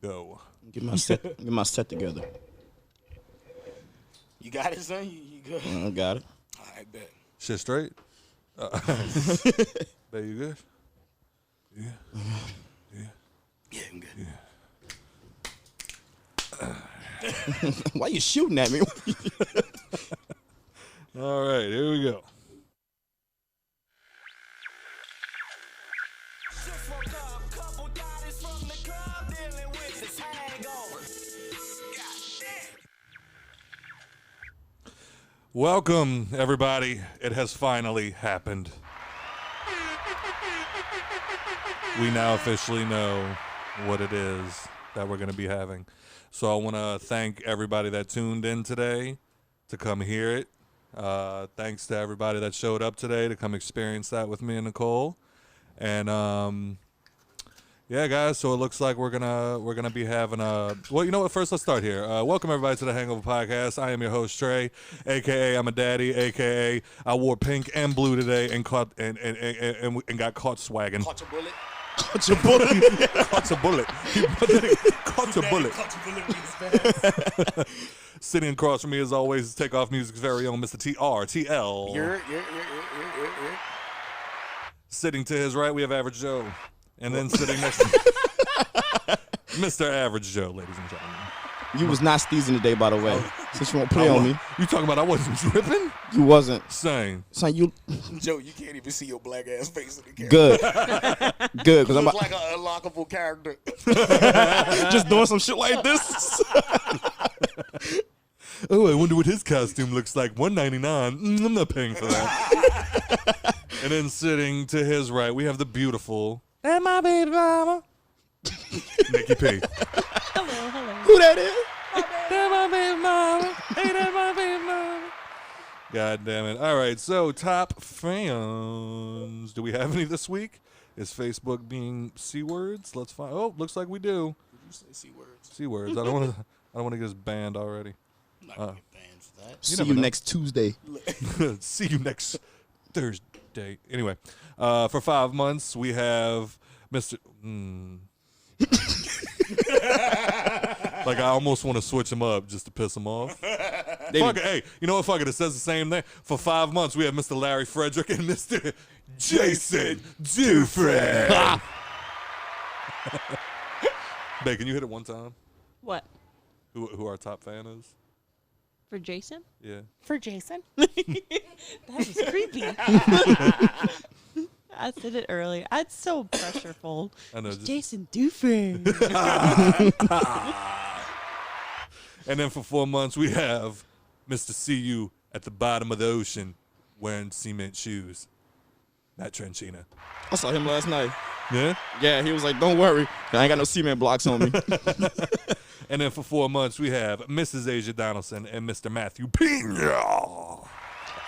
Go. Get my set together. You got it, son? You good? I got it. All right, bet. Shit straight? There you good? Yeah. Yeah, I'm good. Yeah. Why you shooting at me? All right, here we go. Welcome, everybody. It has finally happened. We now officially know what it is that we're going to be having. So I want to thank everybody that tuned in today to come hear it. Thanks to everybody that showed up today to come experience that with me and Nicole. And yeah, guys, so it looks like we're gonna be having a... Well, you know what? First, let's start here. Welcome, everybody, to the Hangover Podcast. I am your host, Trey, a.k.a. I'm a daddy, a.k.a. I wore pink and blue today and got caught swagging. Caught your bullet. Caught your bullet. Caught a bullet. Caught a bullet. Caught your bullet means bad. Sitting across from me, as always, is Takeoff Music's very own Mr. TRTL. You're. Sitting to his right, we have Average Joe. And then sitting next to Mr. Average Joe, ladies and gentlemen. You was not sneezing today, by the way. Since you won't play on me. You talking about I wasn't dripping? You wasn't. Same. Son, you... Joe, you can't even see your black ass face in the camera. Good. Good, because I'm Looks like an unlockable character. just doing some shit like this. Oh, I wonder what his costume looks like. $199. I'm not paying for that. And then sitting to his right, we have the beautiful... And my baby mama. Nikki P. Hello. Who that is? And my baby mama. Ain't that my baby mama? God damn it. All right, so top fans. Do we have any this week? Is Facebook being C-words? Let's find... Oh, looks like we do. Did you say C-words? C-words. I don't want to get us banned already. I'm not going to get banned for that. See you next Tuesday. See you next Thursday. Anyway, for 5 months, we have Mr. Like, I almost want to switch him up just to piss him off. Fuck it. Hey, you know what? Fuck it. It says the same thing. For 5 months, we have Mr. Larry Frederick and Mr. Jason Dufresne. Babe, can you hit it one time? What? Who our top fan is? For Jason? Yeah. For Jason? That was creepy. I said it earlier. It's so pressureful. I know. Jason Dufresne. And then for 4 months, we have Mr. See You at the bottom of the ocean wearing cement shoes. Matt Tranchina. I saw him last night. Yeah? Yeah, he was like, don't worry. I ain't got no cement blocks on me. And then for 4 months, we have Mrs. Asia Donaldson and Mr. Matthew Pena.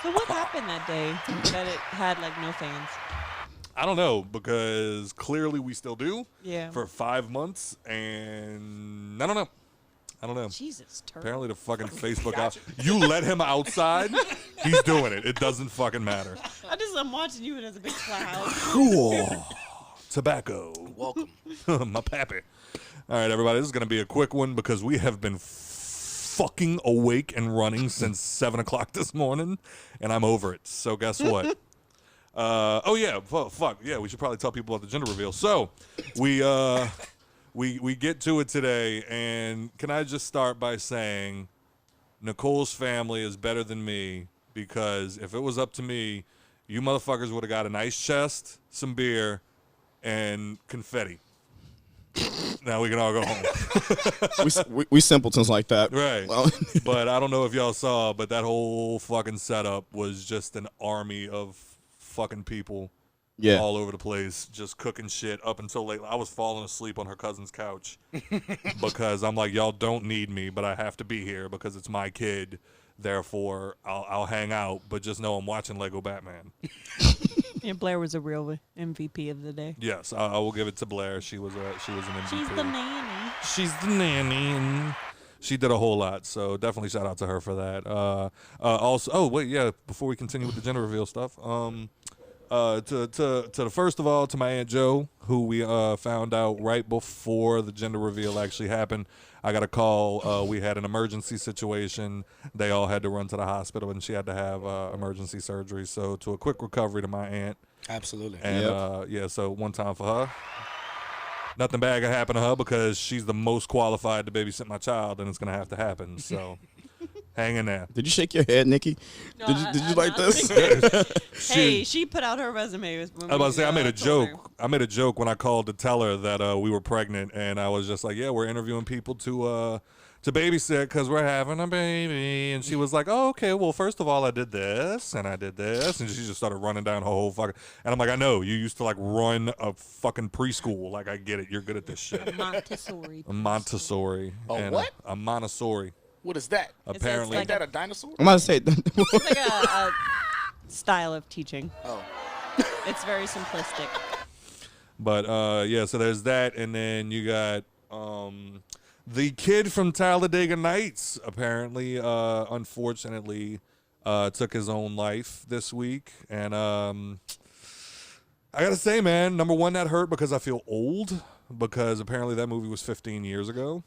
So what happened that day that it had, like, no fans? I don't know, because clearly we still do. Yeah. For 5 months, and I don't know. Jesus, turtle. Apparently the fucking Facebook out. You let him outside, he's doing it. It doesn't fucking matter. I'm watching you as a big cloud. Cool. Tobacco. Welcome. My pappy. All right, everybody, this is going to be a quick one because we have been fucking awake and running since 7 o'clock this morning, and I'm over it. So guess what? Oh, yeah, fuck. Yeah, we should probably tell people about the gender reveal. So we get to it today, and can I just start by saying Nicole's family is better than me because if it was up to me, you motherfuckers would have got an ice chest, some beer, and confetti. Now we can all go home. we simpletons like that. Right. Well, But I don't know if y'all saw, but that whole fucking setup was just an army of fucking people all over the place, just cooking shit up until late. I was falling asleep on her cousin's couch because I'm like, y'all don't need me, but I have to be here because it's my kid. Therefore, I'll hang out, but just know I'm watching Lego Batman. Yeah, Blair was a real MVP of the day. Yes, I will give it to Blair. She was an MVP. She's the nanny. She's the nanny, and she did a whole lot. So definitely shout out to her for that. Also, oh wait, yeah. Before we continue with the gender reveal stuff, To the first of all, to my Aunt Joe, who we found out right before the gender reveal actually happened. I got a call. We had an emergency situation. They all had to run to the hospital, and she had to have emergency surgery. So to a quick recovery to my aunt. Absolutely. And yeah, so one time for her. Nothing bad can happen to her because she's the most qualified to babysit my child, and it's gonna have to happen. So. Hang in there. Did you shake your head, Nikki? No, did you I'm like not this? Hey, she put out her resume. I was about to say, I made a joke. I made a joke when I called to tell her that we were pregnant, and I was just like, "Yeah, we're interviewing people to babysit because we're having a baby." And she was like, "Oh, okay. Well, first of all, I did this and I did this," and she just started running down her whole fucking. And I'm like, "I know you used to like run a fucking preschool. Like, I get it. You're good at this shit." Montessori. A Montessori. A and what? A Montessori. What is that? Apparently, Like that a dinosaur? I'm about to say. It's like a style of teaching. Oh. It's very simplistic. But yeah, so there's that, and then you got the kid from Talladega Nights. Apparently, unfortunately, took his own life this week, and I gotta say, man, number one, that hurt because I feel old because apparently that movie was 15 years ago.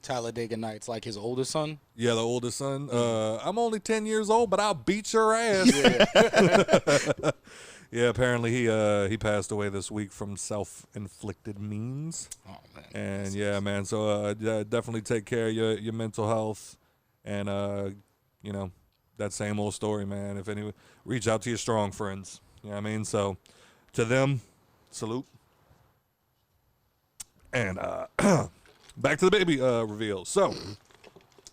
Talladega Nights, like his oldest son? Yeah, the oldest son. I'm only 10 years old, but I'll beat your ass. Yeah, apparently he passed away this week from self-inflicted means. Oh, man. And yeah, man, so definitely take care of your mental health. And, you know, that same old story, man. If any, reach out to your strong friends. You know what I mean? So to them, salute. And back to the baby reveal. So I'm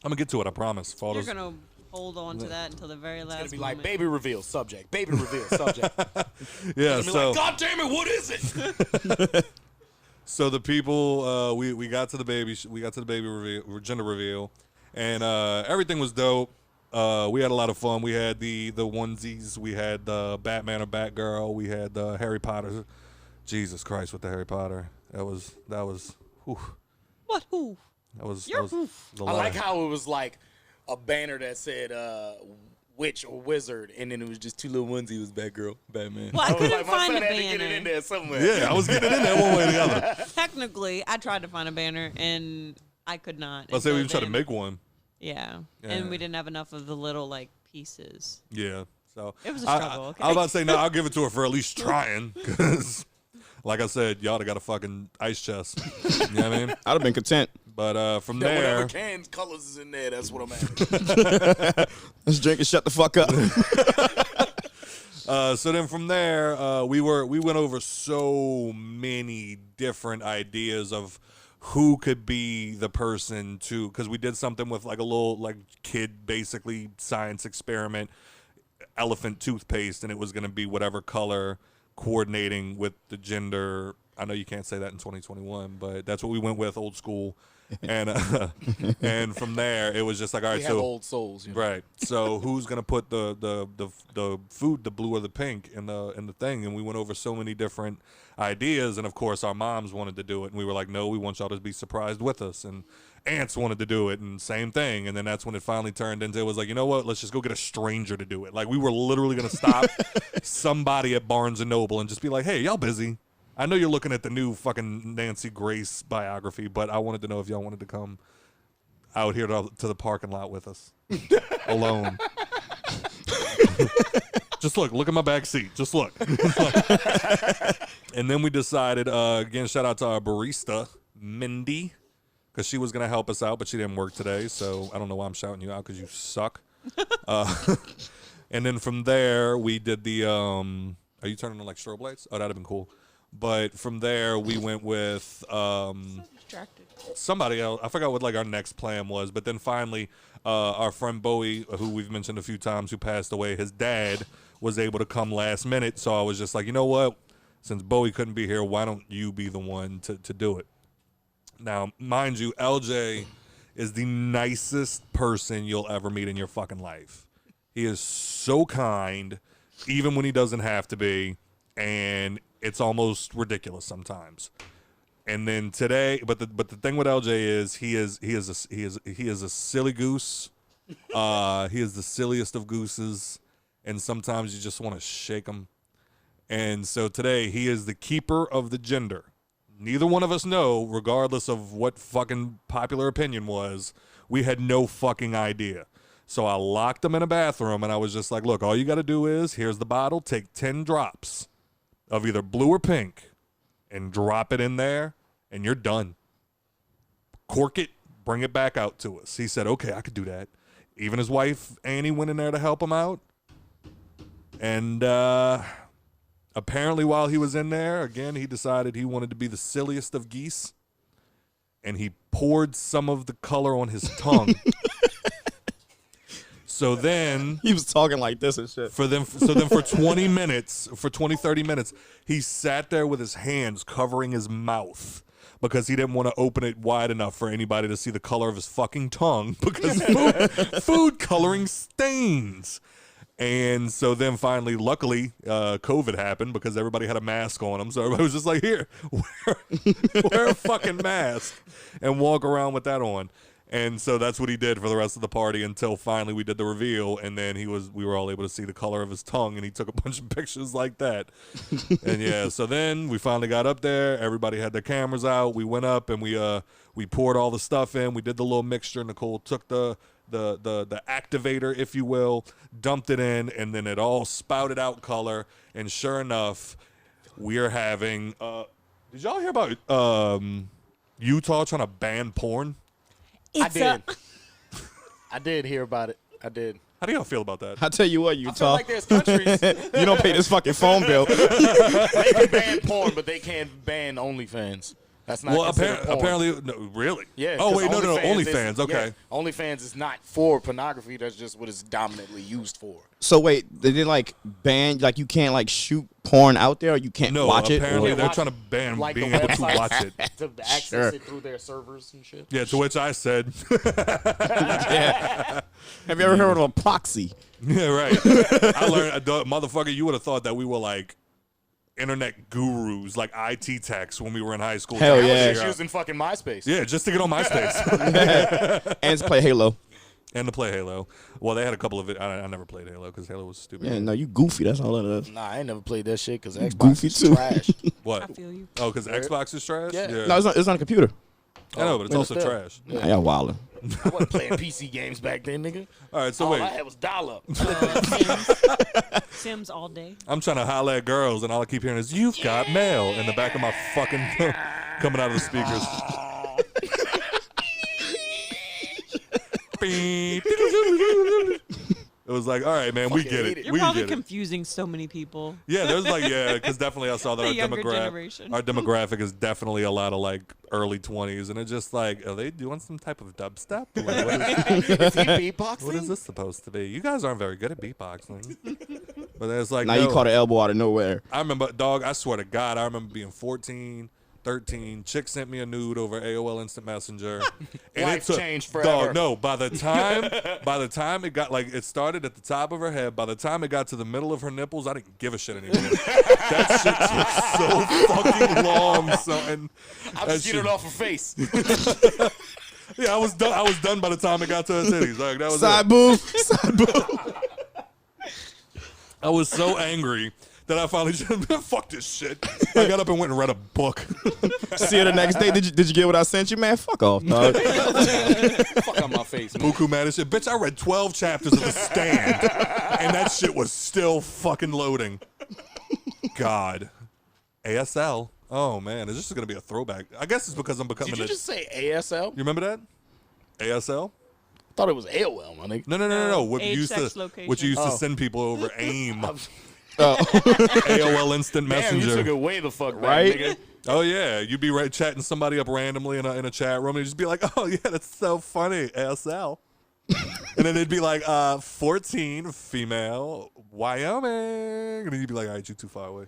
going to get to it, I promise. You're going to hold on to that until the very last It's going to be moment. like baby reveal, subject. Baby reveal, subject. Yeah, Be so like, God damn it, what is it? so the people we got to the baby reveal, gender reveal, and everything was dope. We had a lot of fun. We had the onesies. We had Batman or Batgirl. We had Harry Potter. Jesus Christ, with the Harry Potter. That was. Whew. What? Who? That was I the like how it was like a banner that said witch or wizard, and then it was just two little onesies. It was Batgirl, Batman. Well, I couldn't like, my find son a had to get it in banner. there somewhere. Yeah, I was getting in there one way or the other. Technically, I tried to find a banner, and I could not. Let's say we until tried to then. make one. Yeah. Yeah. And we didn't have enough of the little, like, pieces. Yeah. So It was a struggle, okay? I was about to say, no, I'll give it to her for at least trying. Because, like I said, y'all got a fucking ice chest. You know what I mean? I'd have been content. But from Yeah, there. whatever cans, colors is in there, that's what I'm at. Let's drink and shut the fuck up. So then from there, we went over so many different ideas of who could be the person to, because we did something with like a little like kid basically science experiment, elephant toothpaste, and it was going to be whatever color coordinating with the gender. I know you can't say that in 2021, but that's what we went with, old school. And and from there it was just like, all right, We have so old souls, you know? right. So who's gonna put the food, the blue or the pink, in the thing? And we went over so many different ideas, and of course our moms wanted to do it, and we were like, no, we want y'all to be surprised with us. And aunts wanted to do it, and same thing. And then that's when it finally turned into, it was like, you know what? Let's just go get a stranger to do it. Like we were literally gonna stop somebody at Barnes and Noble and just be like, hey, y'all busy? I know you're looking at the new fucking Nancy Grace biography, but I wanted to know if y'all wanted to come out here to the parking lot with us alone. Just look at my back seat. Just look. And then we decided, again, shout out to our barista, Mindy, because she was going to help us out, but she didn't work today. So I don't know why I'm shouting you out, because you suck. And then from there, we did the, are you turning on like strobe lights? Oh, that'd have been cool. But from there, we went with Distracted. somebody else. I forgot what like our next plan was. But then finally, our friend Bowie, who we've mentioned a few times, who passed away, his dad was able to come last minute. So I was just like, you know what? Since Bowie couldn't be here, why don't you be the one to do it? Now, mind you, LJ is the nicest person you'll ever meet in your fucking life. He is so kind, even when he doesn't have to be, and it's almost ridiculous sometimes. And then today, but the thing with LJ is he is a silly goose. He is the silliest of gooses, and sometimes you just want to shake him. And so today he is the keeper of the gender. Neither one of us know, regardless of what fucking popular opinion was, we had no fucking idea. So I locked him in a bathroom and I was just like, look, all you got to do is, here's the bottle, take 10 drops of either blue or pink and drop it in there and you're done. Cork it, bring it back out to us. He said, okay, I could do that. Even his wife, Annie, went in there to help him out. And apparently while he was in there, again, he decided he wanted to be the silliest of geese. And he poured some of the color on his tongue. So then He was talking like this and shit. for 20 minutes, 30 minutes, he sat there with his hands covering his mouth because he didn't want to open it wide enough for anybody to see the color of his fucking tongue because food coloring stains. And so then finally, luckily, COVID happened because everybody had a mask on them. So everybody was just like, here, wear a fucking mask and walk around with that on. And so that's what he did for the rest of the party until finally we did the reveal. And then we were all able to see the color of his tongue and he took a bunch of pictures like that. And yeah, so then we finally got up there. Everybody had their cameras out. We went up and we poured all the stuff in. We did the little mixture. Nicole took the activator, if you will, dumped it in, and then it all spouted out color. And sure enough, we are having did y'all hear about Utah trying to ban porn? I did hear about it. I did. How do y'all feel about that? I tell you what, I feel Utah. like there's countries You don't pay this fucking phone bill. they can ban porn, but they can't ban OnlyFans. That's not considered porn. Apparently, no, really? Yeah. Oh wait, no, OnlyFans OnlyFans. Okay. Yeah, OnlyFans is not for pornography. That's just what it's dominantly used for. So wait, they did like ban, like you can't like shoot porn out there, or you can't No, watch it. apparently or- they're trying to ban Like being the able to websites watch it. to access Sure. it through their servers and shit. Yeah, to which I said, Yeah. Have you ever heard of a proxy? yeah, right. I learned, motherfucker, you would have thought that we were like internet gurus, like IT techs when we were in high school. Hell I was yeah. just using fucking MySpace. Yeah, just to get on MySpace And to play Halo. and to play Halo. Well, they had a couple of it. I never played Halo because Halo was stupid. Yeah, no, you goofy. That's all that is. Nah, I ain't never played that shit because Xbox Goofy is too. trash. I What? feel you. Oh, because Xbox is trash? Yeah. No, it's on a computer. I know, but it's also still. trash. Yeah, y'all wildin'. I wasn't playing PC games back then, nigga. All right, so All wait. I had was dial-up. Sims all day. I'm trying to holler at girls, and all I keep hearing is, you've got mail, in the back of my fucking, coming out of the speakers. Beep. It was like, all right, man, we Fucking get hate it. it. You're We probably get it. confusing so many people. Yeah, there's like, yeah, because definitely I saw that The younger our generation. demographic is definitely a lot of like early 20s, and it's just like, are they doing some type of dubstep? Like, Is he beatboxing? what is this supposed to be? You guys aren't very good at beatboxing. But it's like, Now no. you caught an elbow out of nowhere. I remember, dog, I swear to God, I remember being 14, 13. Chick sent me a nude over AOL Instant Messenger. And Life it took, changed forever. Dog, no, by the time it got, like, it started at the top of her head. By the time it got to the middle of her nipples, I didn't give a shit anymore. That shit took so fucking long, son. I'm just getting it off her face. Yeah, I was done. I was done by the time it got to her titties. Like, that was Side it. boob. Side boob. I was so angry that I finally just, fuck this shit. I got up and went and read a book. See you the next day. Did you get what I sent you, man? Fuck off, dog. Fuck out my face, man. Buku mad as shit. Bitch, I read 12 chapters of The Stand, and that shit was still fucking loading. God. ASL. Oh, man. Is this going to be a throwback? I guess it's because I'm becoming Did you just say ASL? You remember that? ASL? I thought it was AOL, my nigga. No. What Age, you sex, used to, location. what you used to Oh. send people over AIM. Oh. AOL Instant Damn, you Messenger. took it way the fuck back, Right? nigga. Oh yeah, you'd be chatting somebody up randomly in a chat room, and you'd just be like, "Oh yeah, that's so funny, ASL," and then it'd be like, 14, female, Wyoming, and then you'd be like, "All right, you too far away."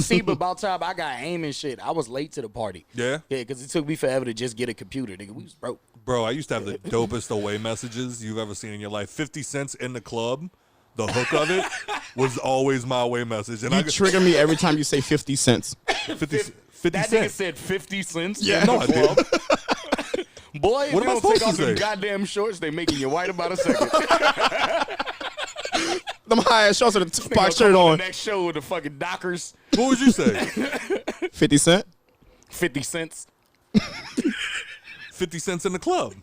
See, but about time I got AIM and shit, I was late to the party. Yeah, Yeah, because it took me forever to just get a computer, nigga. We was broke. bro, I used to have the dopest away messages you've ever seen in your life. 50 cents in the club. The hook of it was always my away message, and You I trigger me every time you say 50 cents. 50 That nigga cents. said 50 cents. Yeah. in the No, I did. club. Boy, if What you am I don't take supposed off to them say? goddamn shorts, they making you white about a second. Them high ass shorts with a Nigga Tupac come shirt on on. the next show with the fucking Dockers. What would you say? 50 Cent. 50 cents. 50 cents in the club.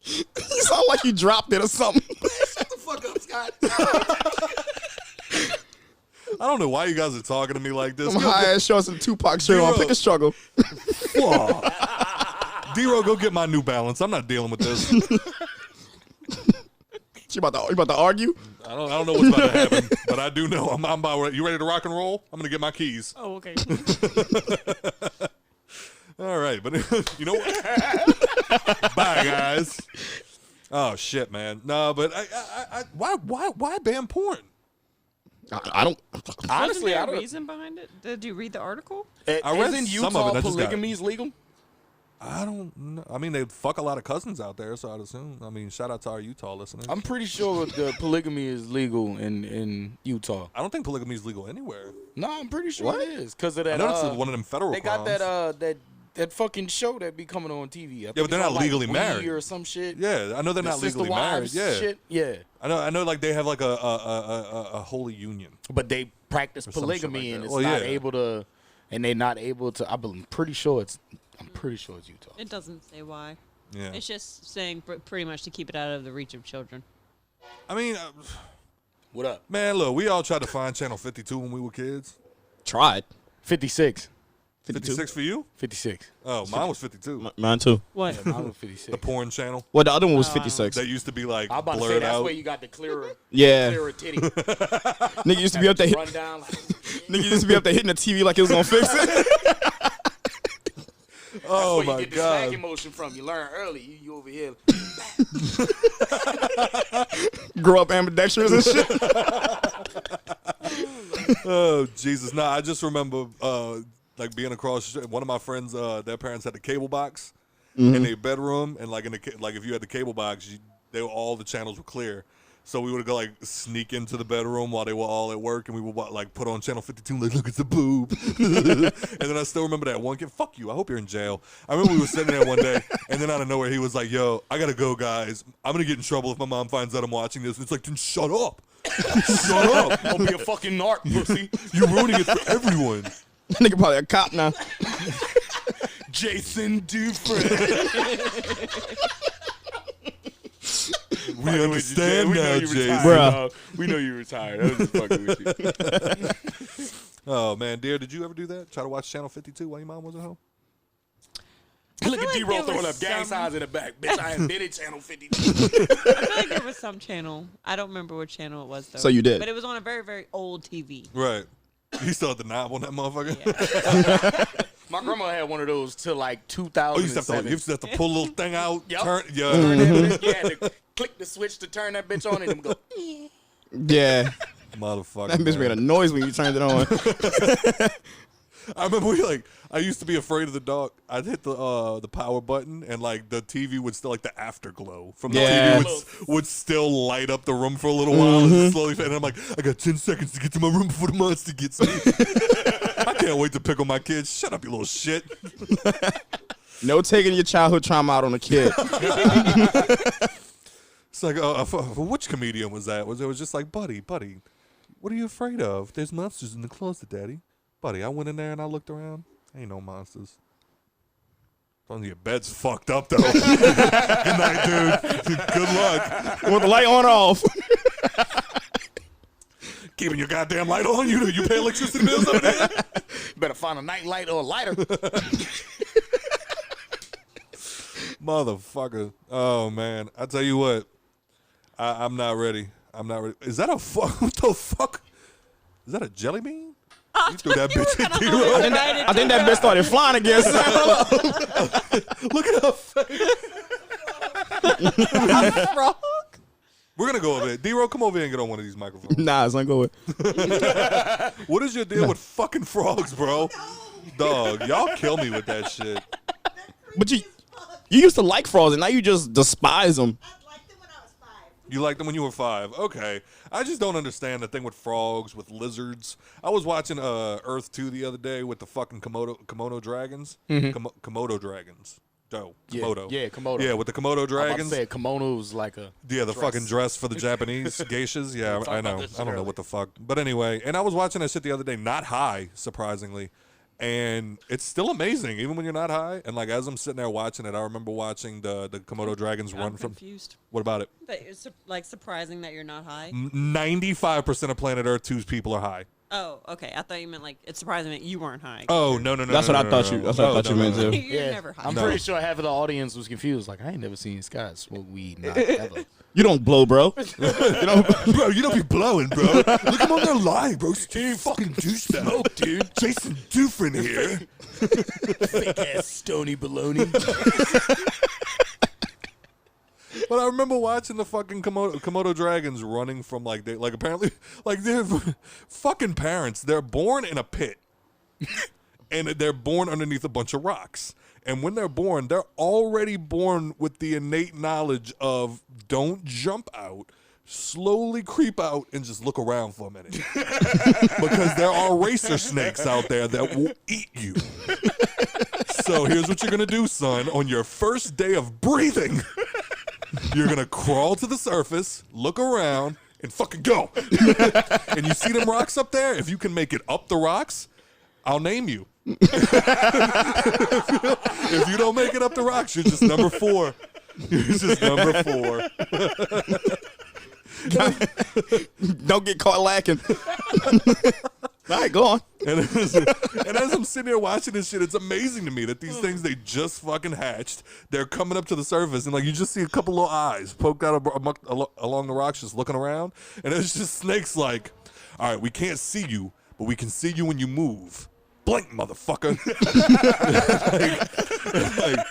You sound like you dropped it or something. Shut the fuck up, Scott. I don't know why you guys are talking to me like this. Them high ass shorts and a Tupac shirt on. Pick a struggle. D-Ro, go get my New Balance. I'm not dealing with this. You about to argue? I don't know what's about to happen, but I do know I'm about. You ready to rock and roll? I'm gonna get my keys. Oh, okay. All right, but you know what? Bye, guys. Oh shit, man. No, but why ban porn? I don't. Honestly, Wasn't I there a don't. reason behind it? Did you read the article? I read Isn't some of Utah it, I just got- polygamy legal? I don't know. I mean, they fuck a lot of cousins out there, so I'd assume. I mean, shout out to our Utah listeners. I'm pretty sure the polygamy is legal in Utah. I don't think polygamy is legal anywhere. No, I'm pretty sure What? it is because of I that. know it's one of them federal They got crimes. that fucking show that be coming on TV. Yeah, but they're not legally married or some shit. Yeah, I know they're The not sister legally married. wives Yeah, shit. Yeah, I know. Like they have like a holy union. but they practice Or some shit polygamy like and that. it's Well, not yeah. able to, and they're not able to. I'm pretty sure it's Utah. It doesn't say why. Yeah, It's just saying pretty much to keep it out of the reach of children. I mean, What up? man, look, we all tried to find Channel 52 when we were kids. Tried. 56. 56 for you? 56. Oh, mine was 52. Mine too. What? Yeah, mine was 56. The porn channel Well, the other one was Oh, 56. that used to be like I'm about to say blurred that's out. where you got the clearer Yeah. titty. Nigga used to be up there. Run down like. Nigga used to be up there hitting the TV like it was gonna fix it. Oh That's where my you get the god! smacking motion from. You learn early. You over here. Grow up ambidextrous and shit. Oh Jesus! Nah, I just remember like being across. One of my friends, their parents had the cable box in their bedroom, and like like if you had the cable box, all the channels were clear. So we would go like sneak into the bedroom while they were all at work, and we would like put on channel 52, like look at the boob. And then I still remember that one kid. Fuck you! I hope you're in jail. I remember we were sitting there one day, and then out of nowhere he was like, "Yo, I gotta go, guys. I'm gonna get in trouble if my mom finds out I'm watching this." And it's like, then shut up, shut up. Don't be a fucking narc, pussy. You're ruining it for everyone. Nigga probably a cop now. Jason Dufresne. We understand now, Jason. Bruh. We know you retired. I was just fucking with you. Oh man, dear, did you ever do that? Try to watch channel 52 while your mom wasn't home? Look at like D-Roll there throwing was up gang some- signs in the back. Bitch, I invented channel 52. I feel like there was some channel. I don't remember what channel it was though. So you did. But it was on a very, very old TV. Right. You still had the knob on that motherfucker? Yeah. My grandma had one of those till like Oh, you used to have to pull a little thing out. Yep. Turn, yeah. Turn that bitch. You had to click the switch to turn that bitch on and then go. Yeah. Motherfucker. That bitch man. made a noise when you turned it on. I remember I used to be afraid of the dark. I'd hit the power button and like the TV would still like the afterglow from the Yeah. TV would still light up the room for a little while and then slowly fade. And I'm like, I got 10 seconds to get to my room before the monster gets me. I can't wait to pickle my kids. Shut up, you little shit. No taking your childhood trauma out on a kid. It's like, which comedian was that? It was just like, buddy, what are you afraid of? There's monsters in the closet, Daddy. Buddy, I went in there and I looked around. Ain't no monsters. Only your bed's fucked up though. Good night, dude. Good luck. Want the light on or off? Keeping your goddamn light on. You pay electricity bills over there. Better find a night light or a lighter. Motherfucker. Oh man. I tell you what. I'm not ready. Is that a fuck? What the fuck? Is that a jelly bean? You threw that bitch in D-Roll. I think that bitch started flying again. Look at her face. Frog? We're gonna go over there. D-Roll, come over here and get on one of these microphones. Nah, it's not going. What is your deal with fucking frogs, bro? Dog, y'all kill me with that shit. But you used to like frogs, and now you just despise them. I liked them when I was 5. You liked them when you were 5. Okay. I just don't understand the thing with frogs, with lizards. I was watching Earth 2 the other day with the fucking Komodo dragons. Komodo dragons. Komodo. Yeah, Komodo. Yeah, with the Komodo I was dragons. about to say a kimono was like a Yeah, the dress. fucking dress for the Japanese geishas. Yeah, talked I about know. this I don't know earlier. what the fuck. But anyway, and I was watching that shit the other day, not high, surprisingly. And it's still amazing, even when you're not high. And like as I'm sitting there watching it, I remember watching the Komodo dragons run I'm from. confused. What about it? That it's like surprising that you're not high. 95% of planet Earth 2's people are high. Oh, okay. I thought you meant like it's surprising that you weren't high. Oh no. That's what I thought you. That's what I thought you meant too. You're never high. I'm pretty sure half of the audience was confused. Like, I ain't never seen Scott smoke weed, not ever. You don't blow, bro. Bro, you don't be blowing, bro. Look him on there lying, bro. You fucking douchebag. Smoke, dude. Jason Dufresne here. Fake ass stony baloney. But I remember watching the fucking Komodo dragons running from like they like apparently like they're fucking parents. They're born in a pit, and they're born underneath a bunch of rocks. And when they're born, they're already born with the innate knowledge of don't jump out, slowly creep out, and just look around for a minute, because there are racer snakes out there that will eat you. So here's what you're gonna do, son. On your first day of breathing, you're gonna crawl to the surface, look around, and fucking go. And you see them rocks up there? If you can make it up the rocks, I'll name you. If you don't make it up the rocks, you're just number 4. You're just number 4. Don't get caught lacking. All right, go on. And as I'm sitting here watching this shit, it's amazing to me that these things, they just fucking hatched. They're coming up to the surface, and like you just see a couple little eyes poked out along the rocks, just looking around. And it's just snakes like, all right, we can't see you, but we can see you when you move. Blink, motherfucker. like,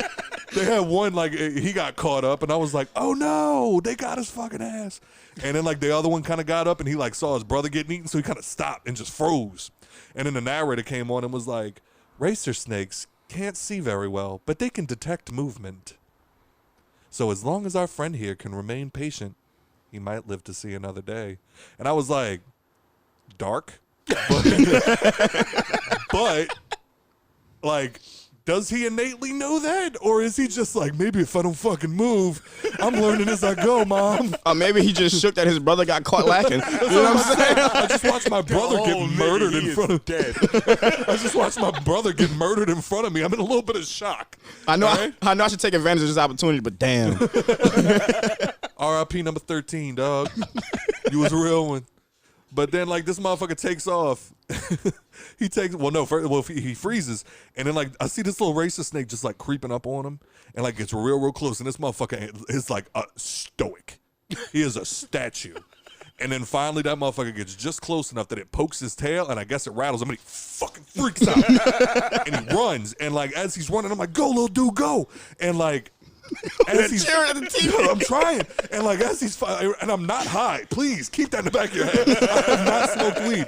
they had one, like, he got caught up, and I was like, oh no, they got his fucking ass. And then, like, the other one kind of got up, and he, like, saw his brother getting eaten, so he kind of stopped and just froze. And then the narrator came on and was like, racer snakes can't see very well, but they can detect movement. So as long as our friend here can remain patient, he might live to see another day. And I was like, dark? But, like, does he innately know that? Or is he just like, maybe if I don't fucking move, I'm learning as I go, Mom? Or maybe he just shook that his brother got caught lacking. You know what I'm saying? I just watched my brother get murdered in front of dead. I just watched my brother get murdered in front of me. I'm in a little bit of shock. I know. Right? I know I should take advantage of this opportunity, but damn. R.I.P. number 13, dog. You was a real one. But then, like, this motherfucker takes off. He freezes. And then, like, I see this little racer snake just, like, creeping up on him. And, like, gets real close. And this motherfucker is, like, a stoic. He is a statue. And then finally that motherfucker gets just close enough that it pokes his tail. And I guess it rattles him. And he fucking freaks out. And he runs. And, like, as he's running, I'm like, go, little dude, go. And, like, as he's cheering at the TV. I'm trying. And like as he's and I'm not high. Please keep that in the back of your head. I have not smoked weed.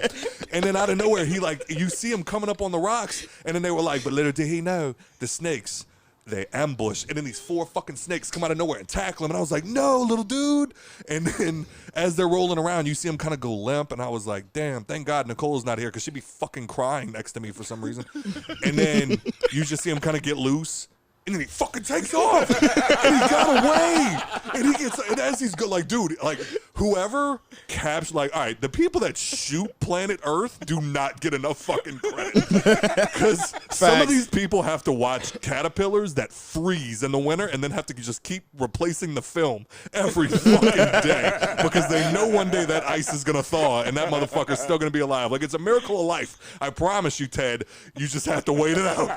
And then out of nowhere, he like you see him coming up on the rocks, and then they were like, but little did he know, the snakes, they ambush. And then these 4 fucking snakes come out of nowhere and tackle him. And I was like, no, little dude. And then as they're rolling around, you see him kind of go limp. And I was like, damn, thank God Nicole's not here because she'd be fucking crying next to me for some reason. And then you just see him kind of get loose. And then he fucking takes off. And he got away. And he gets, and as he's go, like, dude, like, whoever captures, like, all right, the people that shoot planet Earth do not get enough fucking credit. Because some of these people have to watch caterpillars that freeze in the winter and then have to just keep replacing the film every fucking day. Because they know one day that ice is going to thaw and that motherfucker's still going to be alive. Like, it's a miracle of life. I promise you, Ted. You just have to wait it out.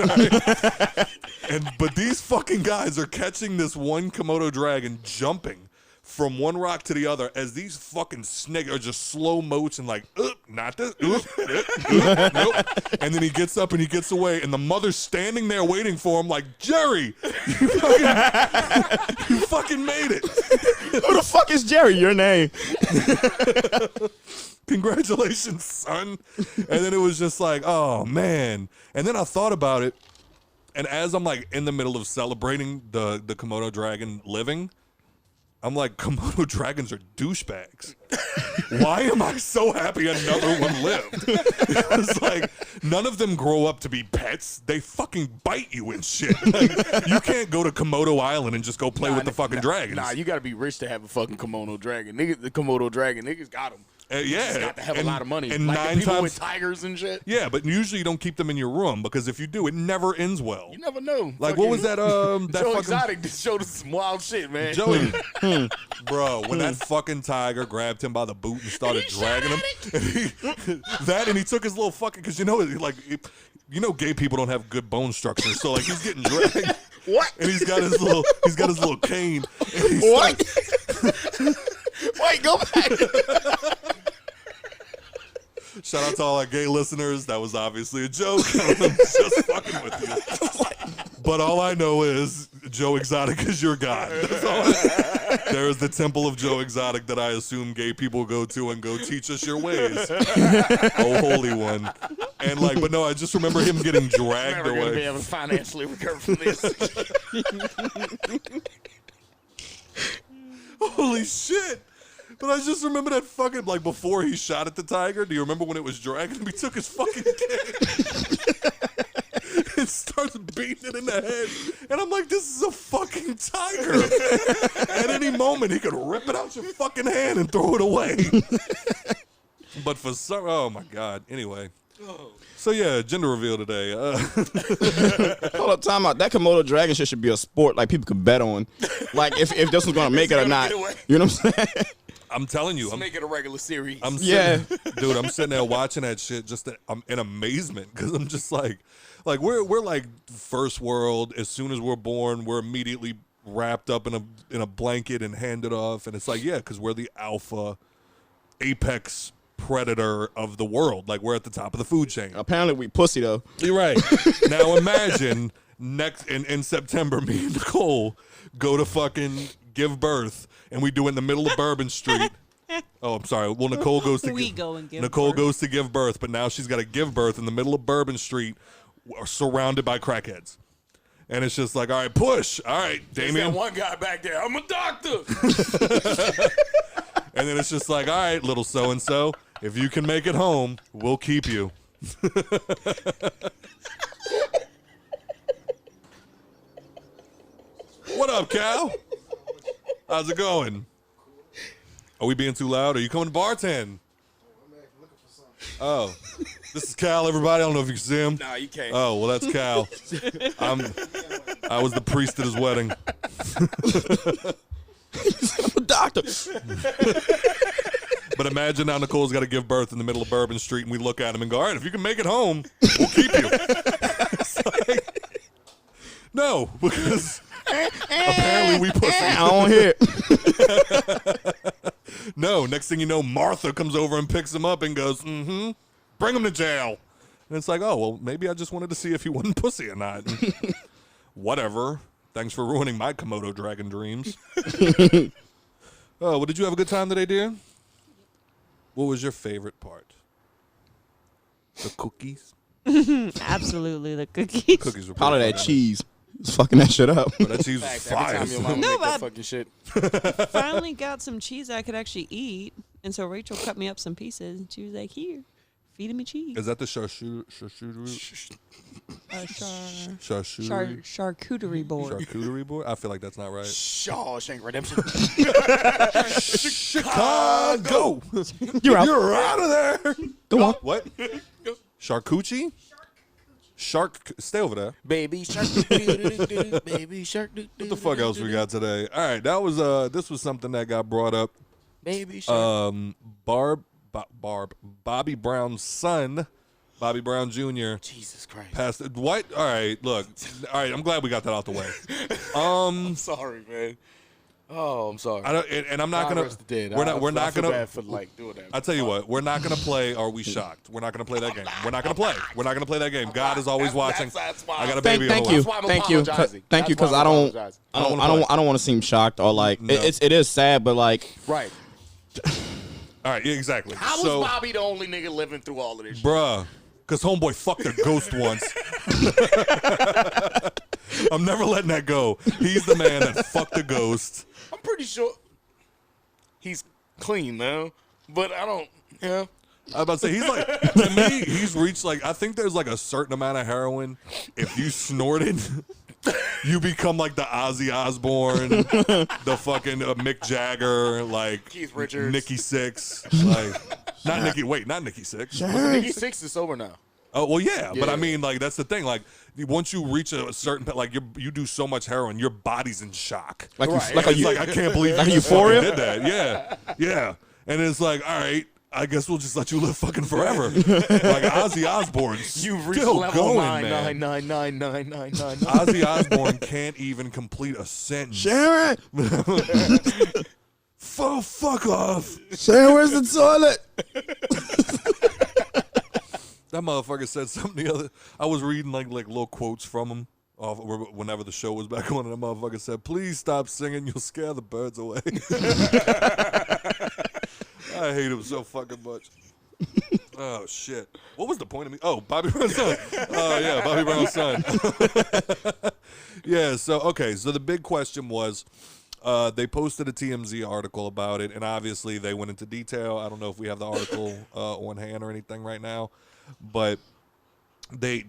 But these fucking guys are catching this one Komodo dragon jumping from one rock to the other as these fucking snakes are just slow motion, like, not this, nope. And then he gets up and he gets away, and the mother's standing there waiting for him, like, Jerry, you fucking made it. Who the fuck is Jerry? Your name. Congratulations, son. And then it was just like, oh man. And then I thought about it. And as I'm like in the middle of celebrating the Komodo dragon living, I'm like, Komodo dragons are douchebags. Why am I so happy another one lived? It's like, none of them grow up to be pets. They fucking bite you and shit. Like, you can't go to Komodo Island and just go play with the fucking dragons. Nah, you gotta be rich to have a fucking Komodo dragon. The Komodo dragon, niggas got them. Yeah, got to have a lot of money. And like 9 the people times with tigers and shit. Yeah, but usually you don't keep them in your room because if you do, it never ends well. You never know. Like, what was that? That Joe fucking Exotic just showed us some wild shit, man. Joey, bro, when that fucking tiger grabbed him by the boot and started dragging him, and he took his little fucking, because gay people don't have good bone structure, so like he's getting dragged. What? And he's got his little cane. And What? Wait, go back. Shout out to all our gay listeners. That was obviously a joke. I'm just fucking with you. But all I know is Joe Exotic is your god. There is the temple of Joe Exotic that I assume gay people go to and go teach us your ways. Oh, holy one. And but no, I just remember him getting dragged Never away. gonna be able to financially recover from this. Holy shit. But I just remember that fucking, before he shot at the tiger, do you remember when it was dragging him? He took his fucking cane and starts beating it in the head. And I'm like, this is a fucking tiger. At any moment, he could rip it out your fucking hand and throw it away. But for some, oh my God. Anyway. So yeah, gender reveal today. Hold up, time out. That Komodo dragon shit should be a sport like people could bet on. Like if this was gonna make it or not. You know what I'm saying? I'm telling you, Let's make it a regular series. I'm sitting there watching that shit. I'm in amazement because I'm just like we're like first world. As soon as we're born, we're immediately wrapped up in a blanket and handed off. And it's like, yeah, because we're the alpha, apex predator of the world. Like we're at the top of the food chain. Apparently we pussy though. You're right. Now imagine next in September, me and Nicole go to fucking give birth. And we do it in the middle of Bourbon Street. Oh, I'm sorry. Well, Nicole goes to Nicole goes to give birth, but now she's got to give birth in the middle of Bourbon Street, surrounded by crackheads. And it's just like, all right, push. All right, Damien. There's that one guy back there. I'm a doctor. And then it's just like, all right, little so-and-so, if you can make it home, we'll keep you. What up, Cal? How's it going? Are we being too loud? Are you coming to bartend? Oh, this is Cal, everybody. I don't know if you can see him. Nah, you can't. Oh, well, that's Cal. I was the priest at his wedding. I'm a doctor. But imagine now Nicole's got to give birth in the middle of Bourbon Street, and we look at him and go, all right, if you can make it home, we'll keep you. It's like, no, because apparently we pussy. I don't hear it. No, next thing you know, Martha comes over and picks him up and goes, bring him to jail. And it's like, oh, well, maybe I just wanted to see if he wasn't pussy or not. Whatever. Thanks for ruining my Komodo dragon dreams. Oh, well, did you have a good time today, dear? What was your favorite part? The cookies? Absolutely, the cookies. Cookies were All of that pretty cheese. It's fucking that shit up. fun. That cheese was Every fire. time your mama No, make but- that fucking shit. Finally got some cheese I could actually eat, and so Rachel cut me up some pieces, and she was like, "Here, feeding me cheese." Is that the charcuterie Charcuterie board. charcuterie board? I feel like that's not right. Shawshank Redemption. Chicago! You're out. You're out of there! Go on. What? Charcuterie? Shark, stay over there. Baby shark. Baby shark. What the fuck else we got today? All right, that was this was something that got brought up. Baby shark. Bobby Brown's son, Bobby Brown Jr. Jesus Christ. passed. What? All right, look. All right, I'm glad we got that out the way. I'm sorry, man. Oh, I'm sorry. I don't, and I'm not God gonna. rest the dead. We're not I feel gonna. bad for like doing that. I tell you what, we're not gonna play. Are we shocked? We're not gonna play that game. We're not gonna play. We're not gonna play that game. God is always watching. That's why I got a Thank baby on the you. way. That's why I'm Thank you. apologizing. Thank you, That's because why I'm I apologizing. don't want to seem shocked or like No. it is sad, but like Right. All right, yeah, exactly. How was So, Bobby the only nigga living through all of this shit? bruh, because homeboy fucked a ghost once. I'm never letting that go. He's the man that fucked a ghost. I'm pretty sure. he's clean now. But I don't. Yeah. I was about to say, he's like, to me, he's reached like, I think there's like a certain amount of heroin. If you snort it, you become like the Ozzy Osbourne, the fucking Mick Jagger, like Keith Richards, Nikki Sixx, like not Nikki. Wait, not Nikki Sixx. Nikki Sixx is sober now. Oh well, yeah, but I mean, like that's the thing. Like once you reach a certain, like you do so much heroin, your body's in shock. Like, Right. like, It's like I can't believe like you just Euphoria? fucking did that. Yeah, and it's like, all right, I guess we'll just let you live fucking forever. Like Ozzy Osbourne, You've reached still level going, 9999999. Ozzy Osbourne can't even complete a sentence. Sharon, Fuck off. Sharon, where's the toilet? That motherfucker said something the other. I was reading like little quotes from him off whenever the show was back on, and that motherfucker said, "Please stop singing. You'll scare the birds away." I hate him so fucking much. Oh shit! What was the point of me? Oh, Bobby Brown's son. Oh yeah, Bobby Brown's son. Yeah. So okay. So the big question was, they posted a TMZ article about it, and obviously they went into detail. I don't know if we have the article on hand or anything right now, but they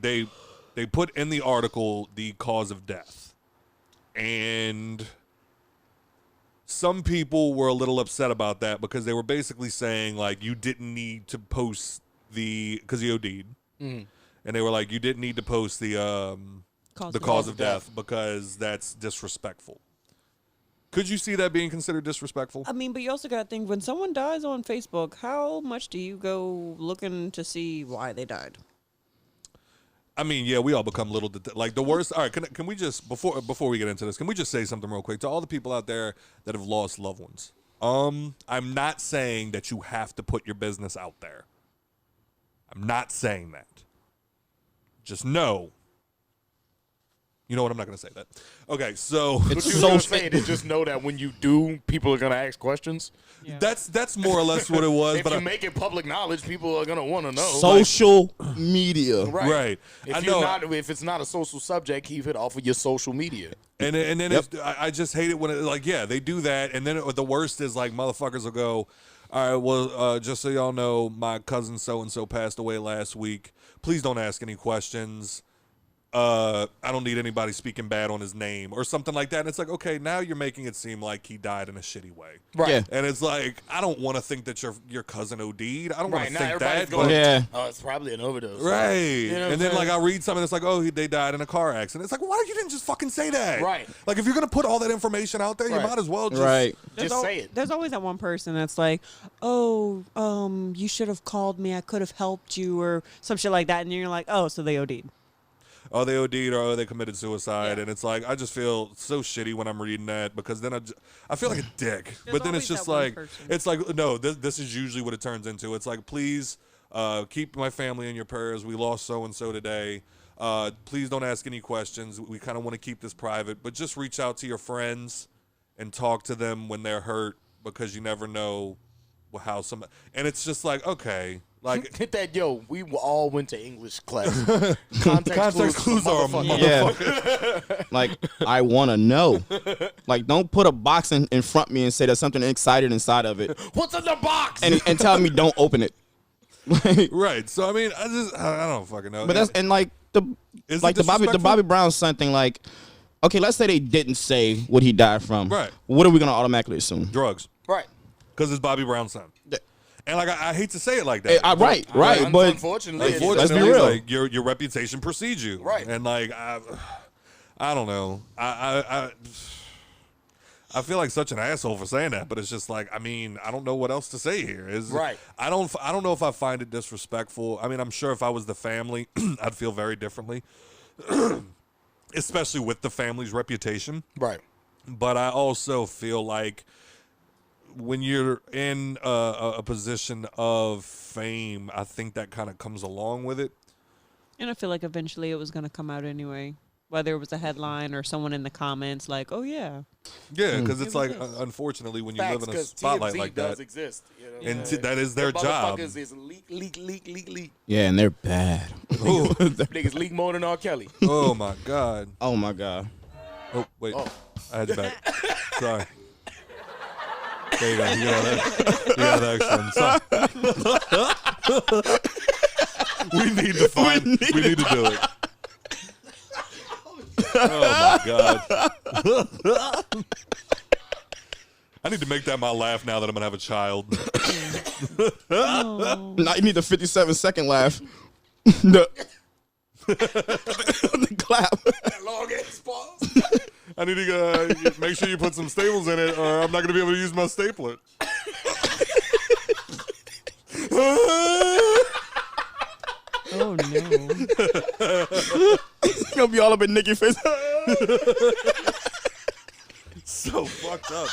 put in the article the cause of death, and some people were a little upset about that because they were basically saying like you didn't need to post because he OD'd, and they were like you didn't need to post the cause of death because that's disrespectful. Could you see that being considered disrespectful? I mean, but you also got to think, when someone dies on Facebook, how much do you go looking to see why they died? I mean, yeah, we all become little like the worst. All right, can we just before we get into this, can we just say something real quick to all the people out there that have lost loved ones? I'm not saying that you have to put your business out there. I'm not saying that. Just know. You know what? I'm not going to say that. Okay, so But you were saying to just know that when you do, people are going to ask questions. Yeah. that's more or less what it was. If but you make it public knowledge, people are going to want to know. Social media. right. I know. If it's not a social subject, keep it off of your social media. And then I just hate it when they do that, and then the worst is like motherfuckers will go, all right, well, just so y'all know, my cousin so and so passed away last week. Please don't ask any questions. I don't need anybody speaking bad on his name or something like that. And it's like, okay, now you're making it seem like he died in a shitty way. Right. Yeah. And it's like, I don't want to think that your cousin OD'd. I don't want to Now think everybody's that. going, But, Yeah. oh, it's probably an overdose. right. You know what And I'm then saying? like I read something that's like, oh, they died in a car accident. It's like, why you didn't just fucking say that? Right. Like if you're gonna put all that information out there, you Right. might as well just Right. Just say it. There's always that one person that's like, oh, you should have called me. I could have helped you or some shit like that. And you're like, oh, so they OD'd. oh, they OD'd or they committed suicide. And it's like, I just feel so shitty when I'm reading that because then I feel like a dick. But then it's always just that one like, person. it's like, no, this is usually what it turns into. It's like, please keep my family in your prayers. We lost so-and-so today. Please don't ask any questions. We kind of want to keep this private. But just reach out to your friends and talk to them when they're hurt because you never know how some. And it's just like, okay. Like Hit that, yo, we all went to English class. context clues are a motherfucker. Yeah. Like, I want to know. Like, don't put a box in front of me and say there's something excited inside of it. What's in the box? And tell me don't open it. Like, right. So I mean, I don't fucking know. but that's, and like, Is it the disrespectful? Bobby Brown son thing, like, okay, let's say they didn't say what he died from. Right. What are we going to automatically assume? drugs Right. because it's Bobby Brown's son. Yeah. And like I hate to say it like that. Right. But Unfortunately, let's Unfortunately, be real. like your reputation precedes you. Right. And like I don't know. I feel like such an asshole for saying that, but it's just like, I mean, I don't know what else to say here. Right. I don't know if I find it disrespectful. I mean, I'm sure if I was the family, I'd feel very differently, especially with the family's reputation. right. But I also feel like when you're in a position of fame, I think that kind of comes along with it. And I feel like eventually it was going to come out anyway. Whether it was a headline or someone in the comments like, oh, yeah. Yeah, because it's It like, exists. unfortunately, when you Facts, live in a 'cause spotlight TMZ like does that, exist. You know what I'm and saying? that is their Them job. Motherfuckers is leak. yeah, and they're bad. Ooh. Niggas leak more than R. Kelly. Oh, my God. Oh, my God. Oh, wait. Oh. I had you back. Sorry. There you go. You got that extra. So, we need to find. We need to do it. Oh my god. I need to make that my laugh now that I'm gonna have a child. Oh. Now you need the 57-second laugh. The clap. Long ass pause. I need to make sure you put some staples in it, or I'm not gonna be able to use my stapler. Oh no. It's gonna be all up in Nikki's face. So fucked up.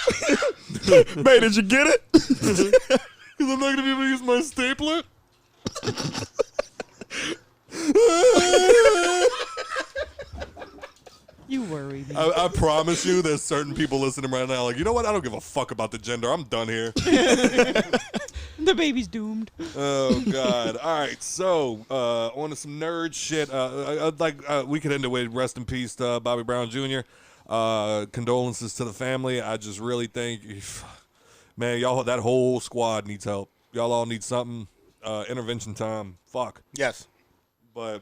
Babe, did you get it? Because I'm not gonna be able to use my stapler. You worry me. I promise you, there's certain people listening right now, like, you know what? I don't give a fuck about the gender. I'm done here. The baby's doomed. Oh God! All right, so on to some nerd shit. We could end it with rest in peace to Bobby Brown Jr. Condolences to the family. I just really think, man, y'all, that whole squad needs help. Y'all all need something. Intervention time. Fuck. Yes. But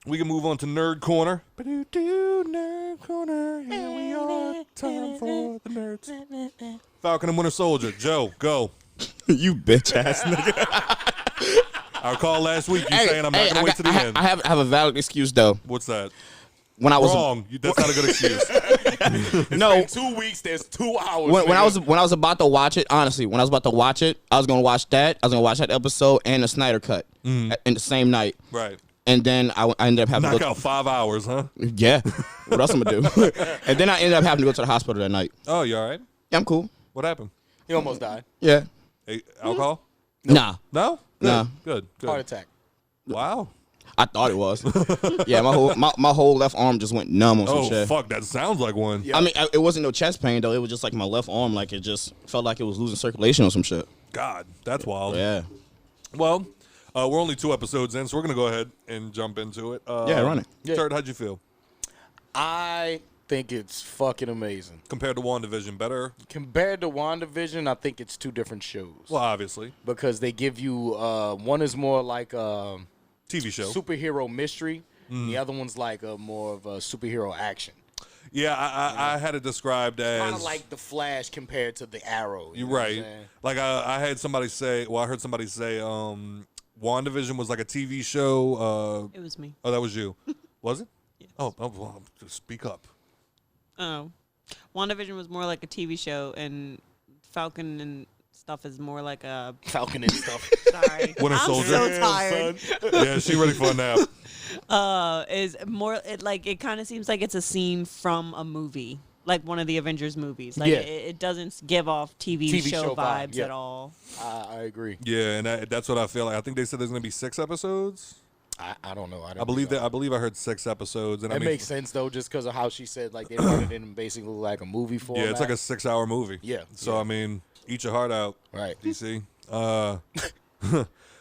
we can move on to Nerd Corner. Nerd Corner. Here we are. Time for the nerds. Falcon and Winter Soldier. Joe, go. You bitch ass nigga. Our call last week, you saying I'm not going to wait to the end. I have a valid excuse though. What's that? When I was Wrong. That's not a good excuse. no. 2 weeks. There's 2 hours. When I was about to watch it, honestly, when I was about to watch it, I was gonna watch that. I was gonna watch that episode and the Snyder cut in the same night. Right. And then I ended up having Knock to go. out 5 hours, huh? Yeah. What else I'm gonna do? And then I ended up having to go to the hospital that night. Oh, you all right? Yeah, I'm cool. What happened? He almost died. Yeah. Hey, alcohol? Nah. No? Good. Nah. Good. Heart attack. Wow. I thought it was. Yeah, my whole left arm just went numb on some Oh, shit. fuck. That sounds like one. Yeah. I mean, it wasn't no chest pain though. It was just like my left arm, like it just felt like it was losing circulation or some shit. God, that's wild. Yeah. Well, we're only 2 episodes in, so we're going to go ahead and jump into it. Yeah, run it. Yeah. Turd, how'd you feel? I think it's fucking amazing. Compared to WandaVision, better? Compared to WandaVision, I think it's 2 different shows. Well, obviously. Because they give you, one is more like TV show. superhero mystery. And the other one's like more of a superhero action. Yeah, I had it described as... Kind of like The Flash compared to The Arrow. You're know what I'm right. saying? Like, I had somebody say... Well, I heard somebody say WandaVision was like a TV show. It was me. Oh, that was you. Was it? Yes. Oh, well, just speak up. Oh. WandaVision was more like a TV show, and Falcon and stuff is more like a... Falcon and stuff. Sorry. Winter I'm Soldier. so tired. Yeah, she ready for a nap. Is more... It kind of seems like it's a scene from a movie. Like one of the Avengers movies. Like Yeah. it doesn't give off TV show vibe, vibes yeah. at all. I agree. Yeah, and that's what I feel like. I think they said there's going to be 6 episodes. I don't know. I believe I heard 6 episodes. And It I mean, makes sense though, just because of how she said like they wanted it in basically like a movie format. yeah, it's like a 6-hour movie. Yeah, So yeah. I mean, eat your heart out, right. DC.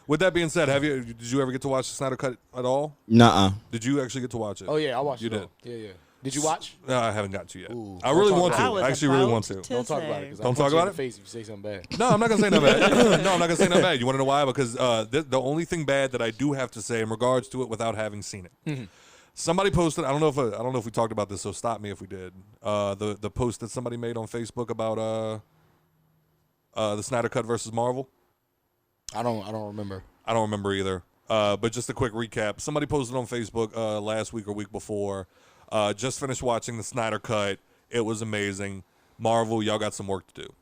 With that being said, did you ever get to watch the Snyder Cut at all? Nuh-uh. Did you actually get to watch it? Oh yeah, I watched You it. did. all. Yeah. Did you watch? No, I haven't got to yet. Ooh. I really Don't want talk to. about it. I actually really want to. Don't talk about it. 'Cause Don't I'll talk punch you in about the it? face if you say something bad. No, I'm not gonna say nothing bad. No, I'm not gonna say nothing bad. You want to know why? Because the only thing bad that I do have to say in regards to it, without having seen it, somebody posted. I don't know if we talked about this, so stop me if we did. The post that somebody made on Facebook about the Snyder Cut versus Marvel. I don't remember. I don't remember either. But just a quick recap. Somebody posted on Facebook last week or week before. Just finished watching the Snyder Cut. It was amazing. Marvel, y'all got some work to do.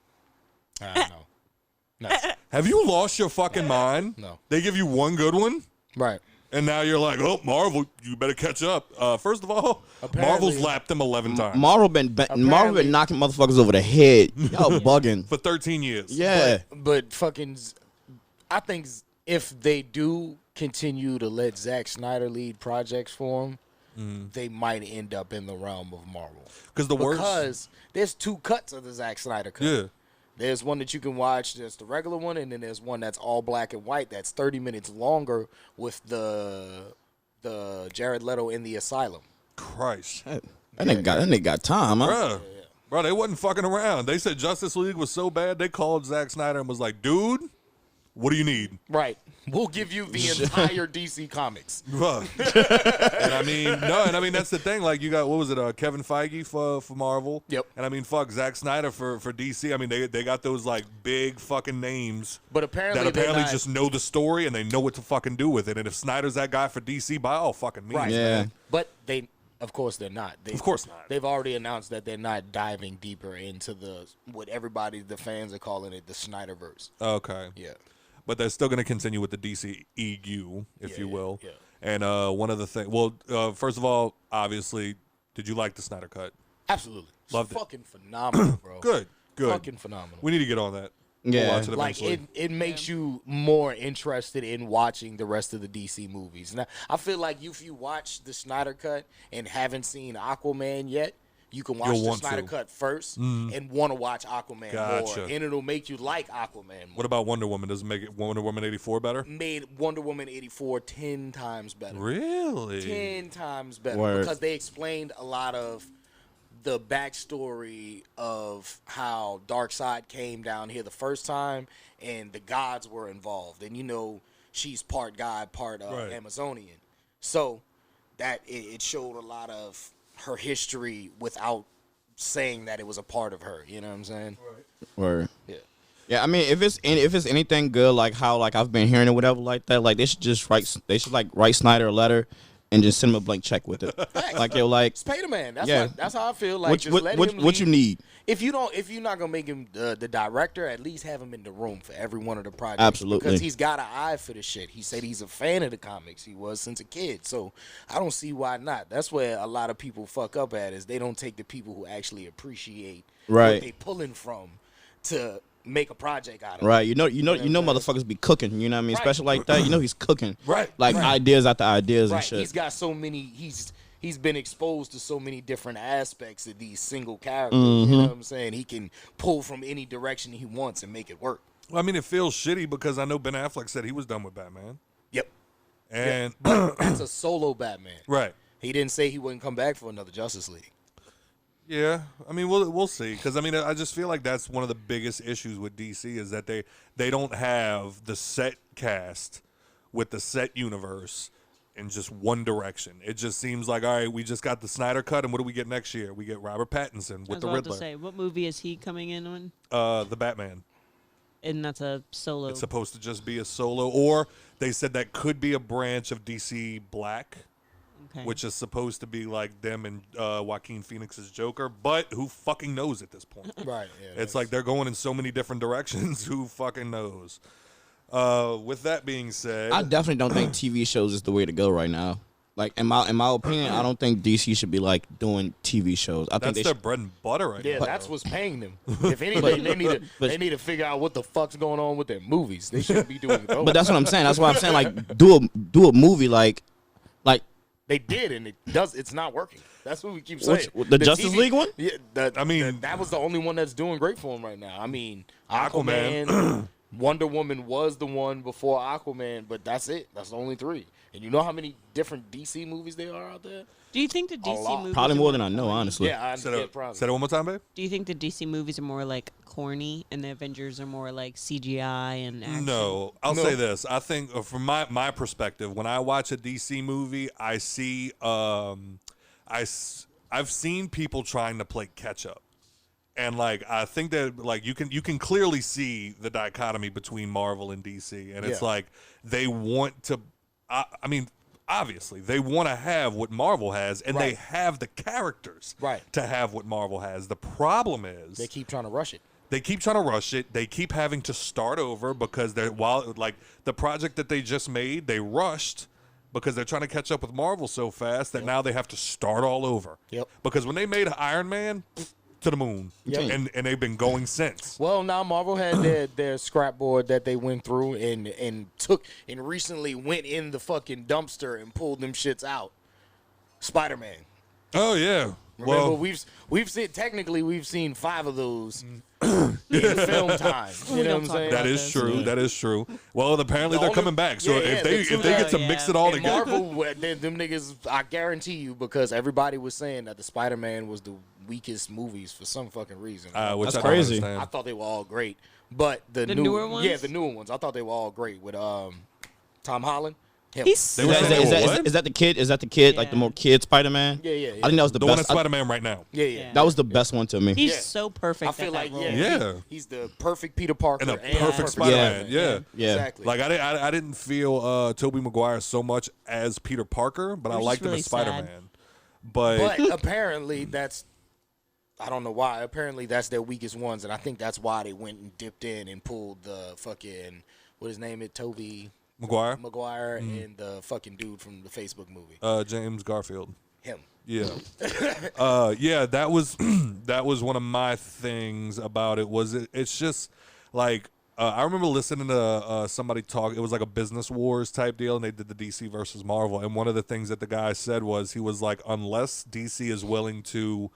No. Have you lost your fucking mind? No. They give you one good one, Right. and now you're like, oh, Marvel, you better catch up. First of all, Apparently- Marvel's lapped them 11 times Marvel been knocking motherfuckers over the head. Y'all bugging. for 13 years. Yeah. But fucking, I think if they do continue to let Zack Snyder lead projects for him, they might end up in the realm of Marvel. Because there's 2 cuts of the Zack Snyder cut. Yeah. There's one that you can watch, there's the regular one, and then there's one that's all black and white that's 30 minutes longer with the Jared Leto in the asylum. Christ. That nigga got time, huh? Bruh. Bro, they wasn't fucking around. They said Justice League was so bad, they called Zack Snyder and was like, dude, what do you need? Right. We'll give you the entire DC Comics. And I mean, that's the thing. Like, you got, what was it, Kevin Feige for Marvel? Yep. And I mean, fuck, Zack Snyder for DC. I mean, they got those, like, big fucking names. But apparently just know the story and they know what to fucking do with it. And if Snyder's that guy for DC, by all fucking means, right. man. But of course they're not. Of course not. They've already announced that they're not diving deeper into the fans are calling it, the Snyderverse. Okay. Yeah. But they're still going to continue with the DC EU, if you will. Yeah. And one of the things, first of all, obviously, did you like the Snyder Cut? Absolutely. Loved it. Fucking phenomenal, bro. Good. Fucking phenomenal. We need to get on that. Yeah. We'll watch it Like, eventually. it makes you more interested in watching the rest of the DC movies. Now, I feel like if you watch the Snyder Cut and haven't seen Aquaman yet, you can watch the Snyder Cut first and want to watch Aquaman more. And it'll make you like Aquaman more. What about Wonder Woman? Does it make Wonder Woman 84 better? Made Wonder Woman 84 10 times better. Really? 10 times better. Word. Because they explained a lot of the backstory of how Darkseid came down here the first time and the gods were involved. And, she's part god, part Amazonian. So that it showed a lot of her history without saying that it was a part of her. You know what I'm saying? Word. Yeah. Yeah, I mean, if it's anything good, like how like I've been hearing or whatever like that, like they should write Snyder a letter and just send him a blank check with it. Like they're like, Just pay the man. That's Yeah. that's how I feel. Like, what you need? If you're not gonna make him the director, at least have him in the room for every one of the projects. Absolutely. Because he's got an eye for the shit. He said he's a fan of the comics. He was since a kid. So I don't see why not. That's where a lot of people fuck up at, is they don't take the people who actually appreciate Right. what they pulling from to make a project out of. Right, you know, motherfuckers be cooking. You know what I mean? Right. Especially like that. You know, he's cooking. Right. Like ideas after ideas and Right. shit. He's got so many. He's been exposed to so many different aspects of these single characters. You know what I'm saying? He can pull from any direction he wants and make it work. Well, I mean, it feels shitty because I know Ben Affleck said he was done with Batman. Yep. And But that's a solo Batman. right. He didn't say he wouldn't come back for another Justice League. Yeah, I mean, we'll see. Because, I mean, I just feel like that's one of the biggest issues with DC is that they don't have the set cast with the set universe in just one direction. It just seems like, all right, we just got the Snyder Cut, and what do we get next year? We get Robert Pattinson with the I was about Riddler. to say, what movie is he coming in on? The Batman. And that's a solo. It's supposed to just be a solo, or they said that could be a branch of DC Black, Okay. which is supposed to be like them and Joaquin Phoenix's Joker, but who fucking knows at this point? Right. Yeah, It's like they're going in so many different directions. Who fucking knows? With that being said, I definitely don't think TV shows is the way to go right now. Like in my opinion, I don't think DC should be like doing TV shows. I think that's they their should. bread and butter right Yeah, now. that's what's paying them. If anything, they need to figure out what the fuck's going on with their movies. They shouldn't be doing those. But that's what I'm saying. That's why I'm saying like do a movie like They did, and it's not working. That's what we keep saying. The Justice League one? Yeah, that was the only one that's doing great for him right now. I mean, Aquaman, Wonder Woman was the one before Aquaman, but that's it. That's the only three. And you know how many different DC movies there are out there? Do you think the DC lot. movies Probably are more than I know, honestly. Yeah, I Say get probably. it one more time, babe. Do you think the DC movies are more like corny and the Avengers are more like CGI and action? No, I'll say this. I think from my perspective, when I watch a DC movie, I see I've seen people trying to play catch up. And like I think that like you can clearly see the dichotomy between Marvel and DC, and it's like they want to. I mean, obviously they want to have what Marvel has, and they have the characters to have what Marvel has. The problem is They keep trying to rush it. They keep trying to rush it. They keep having to start over because like the project that they just made, they rushed because they're trying to catch up with Marvel so fast that now they have to start all over. Yep. Because when they made Iron Man, to the moon, and they've been going since. Well, now Marvel had their scrapboard that they went through and took and recently went in the fucking dumpster and pulled them shits out. Spider-Man. Oh yeah. Remember, we've seen 5 of those in film time. You know what I'm saying? That is true. That is true. Well, apparently they're coming back. So if they get to mix it all together, Marvel, them niggas, I guarantee you, because everybody was saying that the Spider-Man was the weakest movies for some fucking reason. which That's I crazy. I thought they were all great, but the newer ones, the newer ones, I thought they were all great with Tom Holland. Him. Is that the kid? Is that the kid? Like the more kid Spider-Man? Yeah. I think that was the the best. one that's Spider-Man right now. Yeah. That was the best one to me. He's so perfect. I feel like he's the perfect Peter Parker And a perfect Spider-Man. Yeah. Exactly. Like I didn't feel Tobey Maguire so much as Peter Parker, but I liked him as Spider-Man. But apparently that's, I don't know why. Apparently that's their weakest ones, and I think that's why they went and dipped in and pulled the fucking, what his name is, Tobey Maguire and the fucking dude from the Facebook movie. James Garfield. Him. Yeah. That was that was one of my things about it. It's just like I remember listening to somebody talk. It was like a Business Wars type deal, and they did the DC versus Marvel. And one of the things that the guy said was, he was like, unless DC is willing to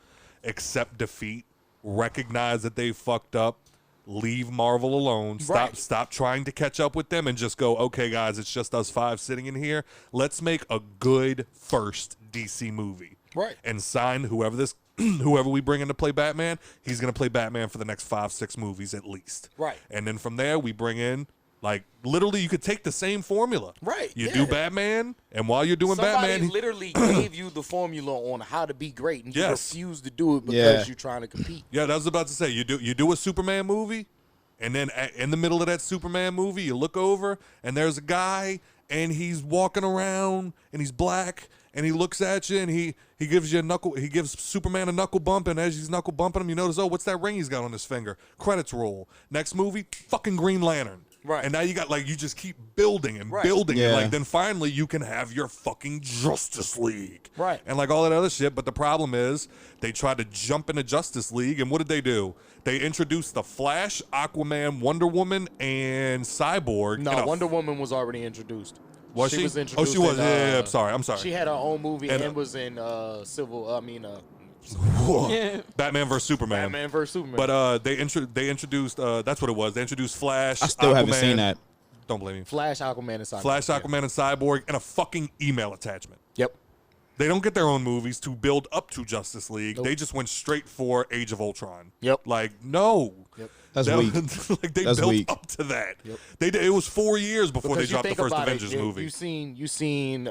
accept defeat, recognize that they fucked up, leave Marvel alone, stop trying to catch up with them, and just go, okay, guys, it's just us 5 sitting in here. Let's make a good first DC movie. Right. And sign whoever we bring in to play Batman, he's going to play Batman for the next 5-6 movies at least. Right. And then from there, we bring in, like, literally, you could take the same formula. Right. You do Batman, and while you're doing Somebody Batman, literally gave you the formula on how to be great, and you refuse to do it because you're trying to compete. Yeah, I was about to say, you do a Superman movie, and then in the middle of that Superman movie, you look over, and there's a guy, and he's walking around, and he's black, and he looks at you, and he gives Superman a knuckle bump, and as he's knuckle bumping him, you notice, oh, what's that ring he's got on his finger? Credits roll. Next movie, fucking Green Lantern. Right. And now you got, like, you just keep building and building. Yeah. And, like, then finally you can have your fucking Justice League. Right. And, like, all that other shit. But the problem is they tried to jump into Justice League. And what did they do? They introduced the Flash, Aquaman, Wonder Woman, and Cyborg. No, Wonder Woman was already introduced. Was she? Was introduced. Oh, she was. In, yeah, I'm sorry. She had her own movie and was in Batman vs Superman. Batman vs Superman. But they introduced. That's what it was. They introduced Flash. I still haven't seen that. Don't blame me. Flash, Aquaman, and Cyborg. Flash, Aquaman, and Cyborg, and a fucking email attachment. Yep. They don't get their own movies to build up to Justice League. Nope. They just went straight for Age of Ultron. Yep. Like, no. Yep. That's That- weak. like they That's built weak. up to that. Yep. It was 4 years before Because they dropped the first about Avengers movie. You seen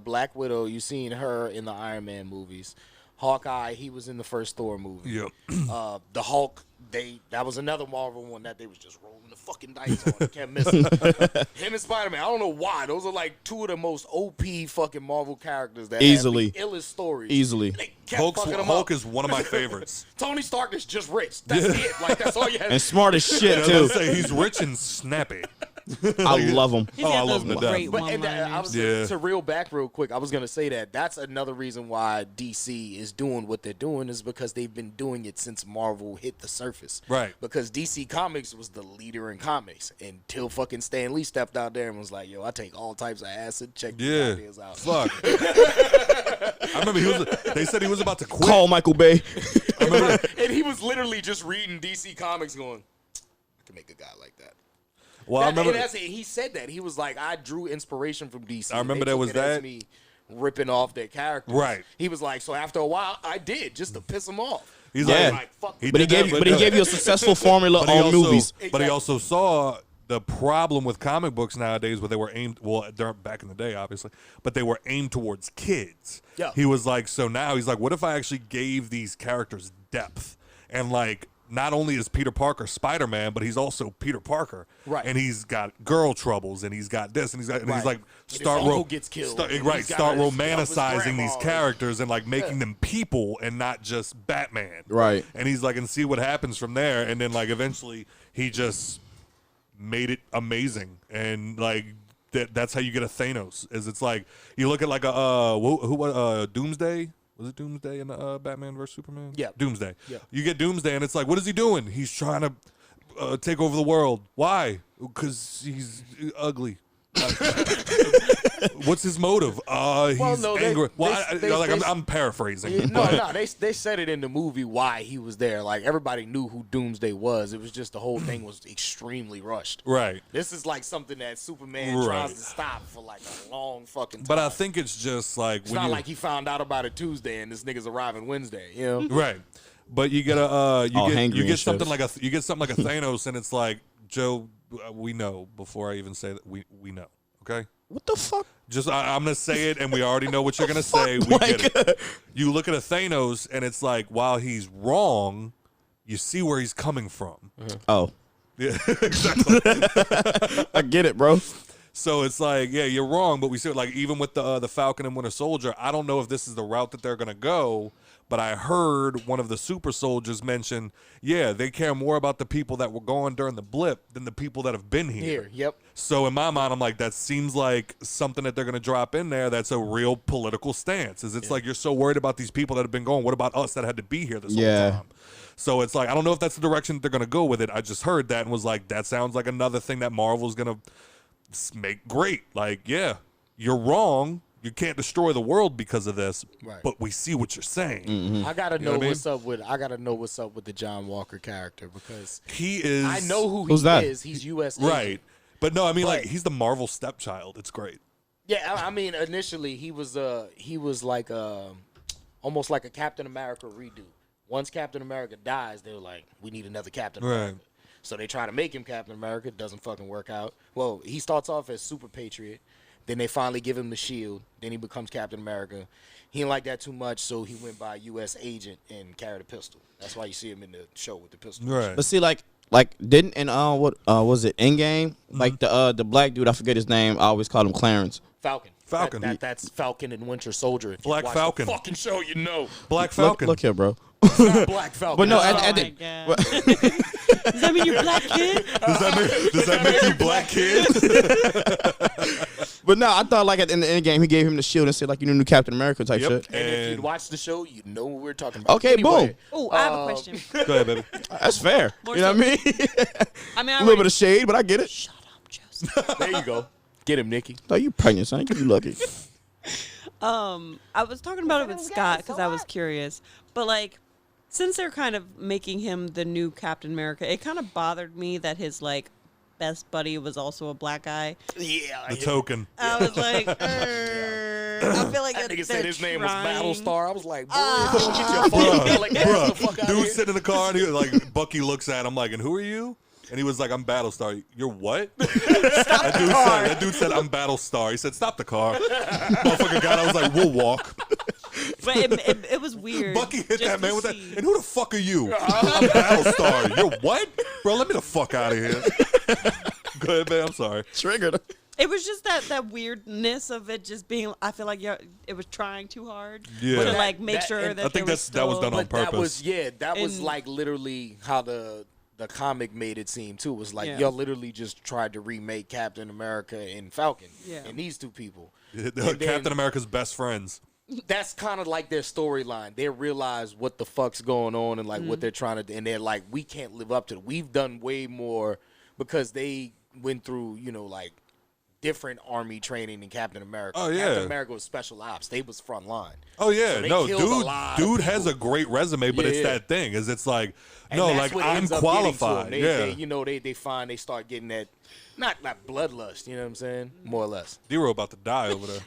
Black Widow. You seen her in the Iron Man movies. Hawkeye, he was in the first Thor movie. Yep. The Hulk, that was another Marvel one that they was just rolling the fucking dice on. They kept missing. Him and Spider-Man, I don't know why. Those are like 2 of the most OP fucking Marvel characters that Easily. have the illest stories. Easily. They kept fucking them Hulk up. is one of my favorites. Tony Stark is just rich. That's it. Like, that's all you have. And smart as shit, I was too. gonna say, he's rich and snappy. I love him. He's Oh, got I those love him to death. great But and I was Yeah. to reel back real quick. I was gonna say that's another reason why DC is doing what they're doing is because they've been doing it since Marvel hit the surface. Right. Because DC Comics was the leader in comics until fucking Stan Lee stepped out there and was like, "Yo, I take all types of acid. Check these Yeah. ideas out." Fuck. I remember they said he was about to quit. Call Michael Bay. And he was literally just reading DC Comics, going, "I can make a guy like that." Well, I remember He said that. He was like, I drew inspiration from DC. I remember They there took was it as that. me ripping off their characters. Right. He was like, so after a while, I did just to piss him off. He But did he gave you a successful formula he on also- movies. But he also saw the problem with comic books nowadays, where they were aimed. Well, they're back in the day, obviously, but they were aimed towards kids. Yeah. He was like, so now he's like, what if I actually gave these characters depth and like. Not only is Peter Parker Spider-Man, but he's also Peter Parker, Right. And he's got girl troubles, and he's got this, and he's Right. like, And his uncle gets killed, and he's start gotta help his romanticizing these grandma. characters and like making them people and not just Batman, Right. And he's like, and see what happens from there, and then like eventually he just made it amazing, and like that's how you get a Thanos. Is it's like you look at like a Doomsday. Was it Doomsday in Batman vs Superman? Yeah. Doomsday. Yeah. You get Doomsday, and it's like, what is he doing? He's trying to take over the world. Why? Because he's ugly. What's his motive? He's angry. I'm paraphrasing. They said it in the movie why he was there. Like, everybody knew who Doomsday was. It was just the whole thing was extremely rushed. Right. This is like something that Superman tries to stop for like a long fucking time. But I think it's just like it's not like he found out about it Tuesday and this nigga's arriving Wednesday. You know. Right. But you get you get something like a Thanos, and it's like, Joe, we know before I even say that we know. Okay. What the fuck? Just I'm gonna say it, and we already know what you're gonna say. We get it. You look at a Thanos, and it's like, while he's wrong, you see where he's coming from. Oh, yeah, exactly. I get it, bro. So it's like, yeah, you're wrong, but we see it, like, even with the Falcon and Winter Soldier. I don't know if this is the route that they're gonna go, but I heard one of the super soldiers mention, yeah, they care more about the people that were gone during the blip than the people that have been here. Yep. So in my mind, I'm like, that seems like something that they're going to drop in there that's a real political stance. It's like, you're so worried about these people that have been gone. What about us that had to be here this whole time? So it's like, I don't know if that's the direction that they're going to go with it. I just heard that and was like, that sounds like another thing that Marvel's going to make great. Like, yeah, you're wrong. You can't destroy the world because of this, but we see what you're saying. Mm-hmm. I gotta know what's up with. I gotta know what's up with the John Walker character because he is. I know who Who's he that? is. He's U.S. right, agent. but no, I mean, like, he's the Marvel stepchild. It's great. Yeah, I mean, initially he was like almost like a Captain America redo. Once Captain America dies, they were like, we need another Captain America. So they try to make him Captain America. It doesn't fucking work out. Well, he starts off as Super Patriot. Then they finally give him the shield. Then he becomes Captain America. He didn't like that too much, so he went by U.S. agent and carried a pistol. That's why you see him in the show with the pistol. Right. But see, like didn't in what was it Endgame? Like the black dude, I forget his name. I always call him Clarence. Falcon. That's Falcon and Winter Soldier. If Black you watch Falcon. The fucking show, you know. Black Falcon. Look here, bro. It's not Black Falcon. But no, Does that mean you're black kid? Does that make you black kid? But no, I thought like in the end game he gave him the shield and said like, you know, new Captain America type shit. And if you watch the show, you know what we're talking about. Okay, boom. Oh, I have a question. Go ahead, baby. That's fair. More You know what I mean? I mean, A little bit of shade, but I get it. Shut up, Joseph. There you go. Get him, Nikki. No, you pregnant, son. You lucky. I was talking about it with Scott because I was curious, but like, since they're kind of making him the new Captain America, it kind of bothered me that his like best buddy was also a black guy. Yeah. The token. I was like, I feel like That nigga said his name was trying. Battlestar. I was like, boy, if you don't get your phone, like, get the fuck out of Dude here. sitting in the car and he was like, Bucky looks at him like, and who are you? And he was like, I'm Battlestar. You're what? That dude said, I'm Battlestar. He said, stop the car. Motherfucker got out. I was like, we'll walk. But it was weird. Bucky hit just that man to with that. see. And who the fuck are you? I'm Battlestar. You're what? Bro, let me the fuck out of here. Go ahead, man. I'm sorry. Triggered. It was just that weirdness of it just being. I feel like it was trying too hard Yeah. to like make sure that I think that was done on purpose. That was like literally how the comic made it seem too. It was like y'all literally just tried to remake Captain America and Falcon and these two people. Captain America's best friends. That's kind of like their storyline. They realize what the fuck's going on and like what they're trying to do. And they're like, we can't live up to it. We've done way more because they went through, like different army training than Captain America. Oh, yeah. Captain America was special ops. They was front line. Oh, yeah. So they No, killed a lot of dude people. has a great resume, but it's that thing. It's like, And no, that's like, what I'm ends up getting to qualified. them. They find they start getting that, not bloodlust, you know what I'm saying? More or less. D-Ro about to die over there.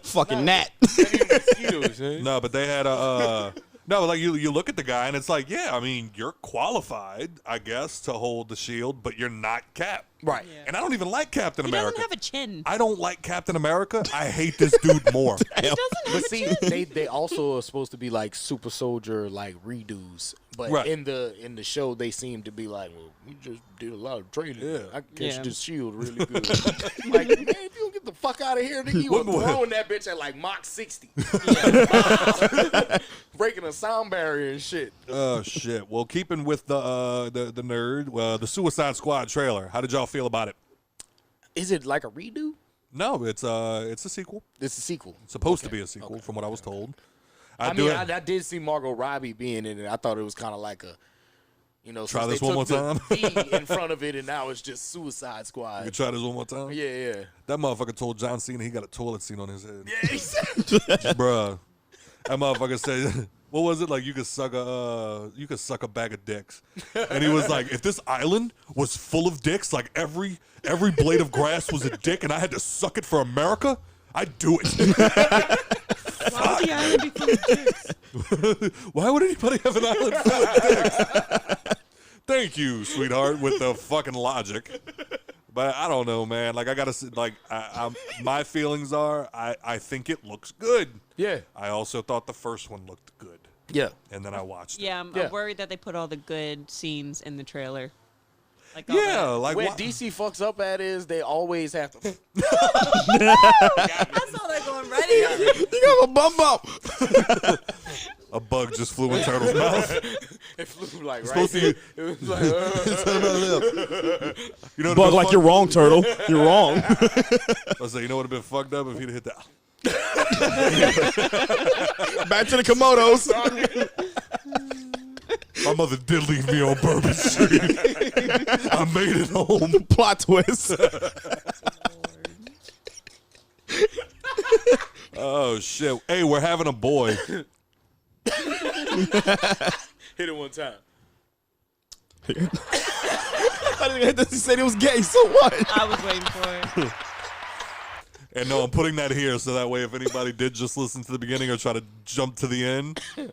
Fucking gnat. Mosquitoes, eh? No, but they had a no, like you look at the guy and it's like, yeah, I mean, you're qualified, I guess, to hold the shield, but you're not Cap. Right. Yeah. And I don't even like Captain He America. doesn't have a chin. I don't like Captain America. I hate this dude more. He doesn't have But a see, chin. they also are supposed to be like super soldier like redos. But Right. in the show they seem to be like, well, we just did a lot of training. Yeah. I catch Yeah. this shield really good. Like, man, if you don't get the fuck out of here, nigga, you were What- throwing that bitch at like Mach 60. Breaking a sound barrier and shit. Oh shit. Well, keeping with the nerd, the Suicide Squad trailer. How did y'all feel about it? Is it like a redo? No, it's a sequel. It's a sequel. It's supposed to be a sequel, from what I was told. I did see Margot Robbie being in it. I thought it was kind of like a, You know, try since this one more time. D in front of it, and now it's just Suicide Squad. You can try this one more time. Yeah. That motherfucker told John Cena he got a toilet seat on his head. Yeah, he said. Bruh. That motherfucker said, what was it? Like you could suck a bag of dicks. And he was like, if this island was full of dicks, like every blade of grass was a dick and I had to suck it for America, I'd do it. Why would the island be full of dicks? Why would anybody have an island full of dicks? Thank you, sweetheart, with the fucking logic. But I don't know, man. Like I gotta like, my feelings are, I think it looks good. Yeah. I also thought the first one looked good. Yeah. And then I watched it. Yeah, I'm worried that they put all the good scenes in the trailer. Like like where DC fucks up at is they always have to. I saw that going right in. You got a bump. A bug just flew in Turtle's mouth. It flew like right supposed to there. It was like, You know, Bug like you're wrong, Turtle. You're wrong. I was like, you know what would have been fucked up if he'd hit that. Back to the Komodos. My mother did leave me on Bourbon Street. I made it home. Plot twist. Oh shit! Hey, we're having a boy. hit it one time. I didn't say it was gay. So what? I was waiting for it. And no, I'm putting that here so that way if anybody did just listen to the beginning or try to jump to the end. You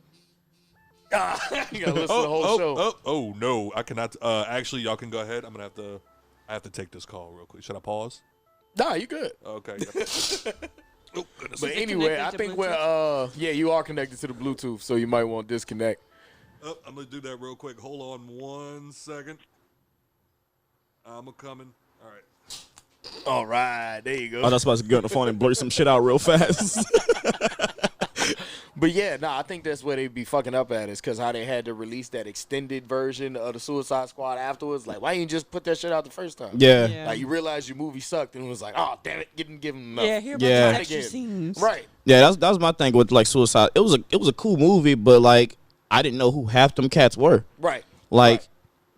gotta listen to the whole show. Oh no, I cannot. Actually, y'all can go ahead. I have to take this call real quick. Should I pause? Nah, you good. Okay. Oh, goodness. But anyway, I think we're you are connected to the Bluetooth, so you might want to disconnect. Oh, I'm gonna do that real quick. Hold on 1 second. I'm coming. All right. All right, there you go. Oh, that's supposed to get on the phone and blurt some shit out real fast. But yeah, I think that's where they be fucking up at is because how they had to release that extended version of the Suicide Squad afterwards. Like, why you just put that shit out the first time? Yeah. Like, you realize your movie sucked and it was like, oh, damn it, give him enough. Yeah, hear about Yeah. the extra scenes. Right. Yeah, that was my thing with like Suicide. It was a cool movie, but like I didn't know who half them cats were. Right. Like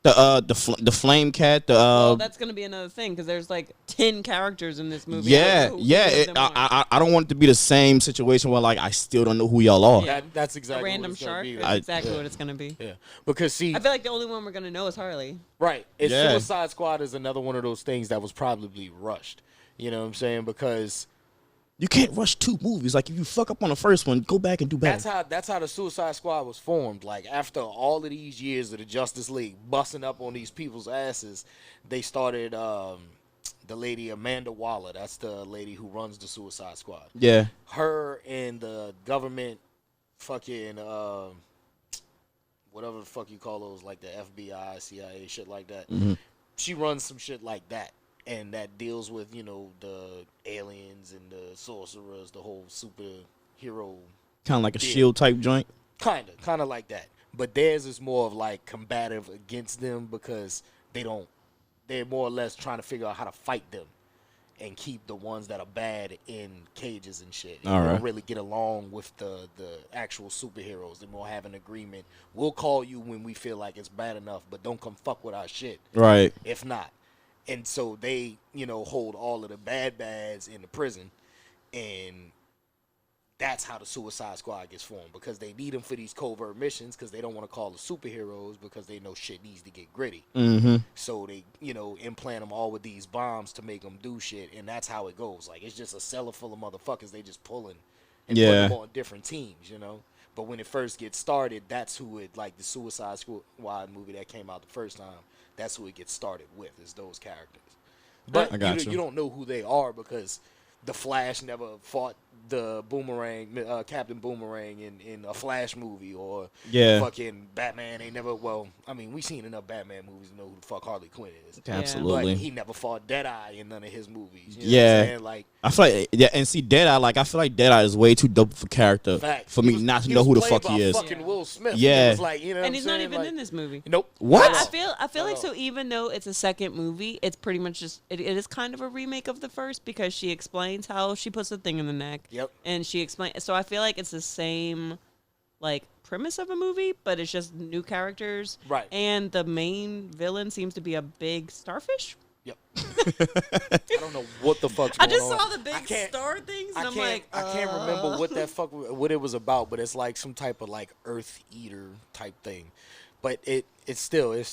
the Flame Cat. Well, that's gonna be another thing because there's like 10 characters in this movie. Yeah, Who yeah. of them are? I don't want it to be the same situation where like I still don't know who y'all are. Yeah. That's A exactly random what it's gonna shark. be. That's exactly what it's gonna be. Yeah. Because, see, I feel like the only one we're gonna know is Harley. right. It's Yeah. Suicide Squad is another one of those things that was probably rushed. You know what I'm saying? Because You can't rush two movies. Like if you fuck up on the first one, go back and do better. that's how the Suicide Squad was formed. Like after all of these years of the Justice League busting up on these people's asses, they started the lady Amanda Waller. That's the lady who runs the Suicide Squad. Yeah. Her and the government fucking whatever the fuck you call those, like the FBI, CIA, shit like that. Mm-hmm. She runs some shit like that. And that deals with, you know, the aliens and the sorcerers, the whole superhero. Kind of like a Yeah. shield type joint. Kind of like that. But theirs is more of like combative against them because they're more or less trying to figure out how to fight them and keep the ones that are bad in cages and shit. And All they right. don't really get along with the actual superheroes. They more have an agreement. We'll call you when we feel like it's bad enough, but don't come fuck with our shit Right. if not. And so they, you know, hold all of the bads in the prison, and that's how the Suicide Squad gets formed because they need them for these covert missions because they don't want to call the superheroes because they know shit needs to get gritty. Mm-hmm. So they, you know, implant them all with these bombs to make them do shit, and that's how it goes. Like it's just a cellar full of motherfuckers they just pulling and Yeah. putting them on different teams, you know. But when it first gets started, that's who it, like the Suicide Squad movie that came out the first time. That's who it gets started with, is those characters. But I got you. you don't know who they are because the Flash never fought the Boomerang, Captain Boomerang in a Flash movie, or Yeah. fucking Batman ain't never. Well, I mean, we seen enough Batman movies to know who the fuck Harley Quinn is. Absolutely. But he never fought Deadeye in none of his movies. You know what Yeah. I'm saying? Like, I feel like and see Deadeye, like I feel like Deadeye is way too dope for character fact. for He me was- not to he know was who the played fuck by he is. Fucking Will Smith. Yeah. It was like, you know, what And I'm he's not saying? even Like, in this movie. Nope. What? At all. I feel like Oh. so even though it's a second movie, it's pretty much just it is kind of a remake of the first because she explains how she puts the thing in the neck. Yep. And she explains, so I feel like it's the same like premise of a movie, but it's just new characters. Right. And the main villain seems to be a big starfish. Yep. I don't know what the fuck's I going just on. saw the big star things, and I'm like, I can't remember what it was about, but it's like some type of like Earth Eater type thing. But it's still I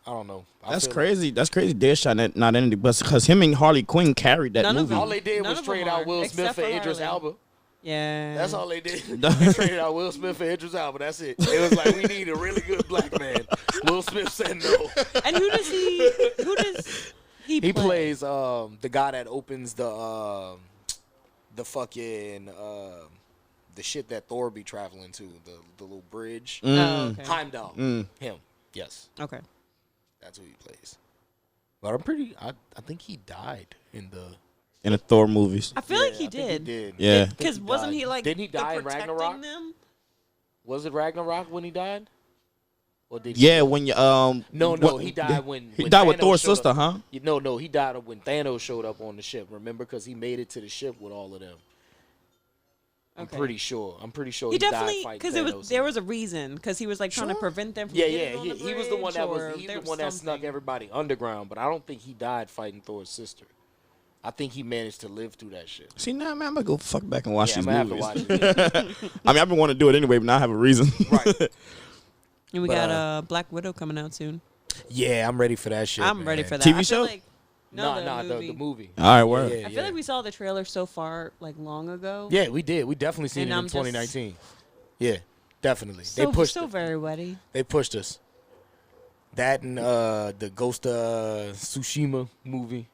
don't know. That's crazy. That's crazy. Deadshot not in it, but because him and Harley Quinn carried that None of movie. All they did None was of them trade out are, Will Smith except for for Idris Harley. Elba. Yeah. That's all they did. They traded out Will Smith for Idris Elba. That's it. It was like, we need a really good black man. Will Smith said no. And who does he He play? plays the guy that opens the fucking the shit that Thor be traveling to, the little bridge. Oh, okay. Heimdall. Him. Yes. Okay. That's who he plays. But I think he died in the Thor movies. I feel like he I think did. Yeah. Because wasn't he like Didn't he die in protecting Ragnarok? them? Was it Ragnarok when he died? Or did Yeah, when you No, he died when he when died with Thanos Thor's showed sister, up. huh? No, he died when Thanos showed up on the ship. Remember, because he made it to the ship with all of them. I'm Okay. pretty sure. He died definitely fighting because Thanos. there was a reason because he was like trying to prevent them from Yeah, getting on the he was the one that bridge, or he's there the one that snuck something. everybody underground. But I don't think he died fighting Thor's sister. I think he managed to live through that shit. See, now man, I'm gonna go fuck back and watch Yeah, these I'm gonna movies. have to watch it. I mean, I've been wanting to do it anyway, but now I have a reason. Right. And we But, got Black Widow coming out soon. Yeah, I'm ready for that shit. I'm ready man. for that. TV I feel show? Like, no, the movie. All right, word. Yeah, I feel like we saw the trailer so far like long ago. Yeah, we did. We definitely seen And it in I'm just- 2019. Yeah, definitely. So, they pushed so it. very wetty. They pushed us. That and the Ghost of Tsushima movie.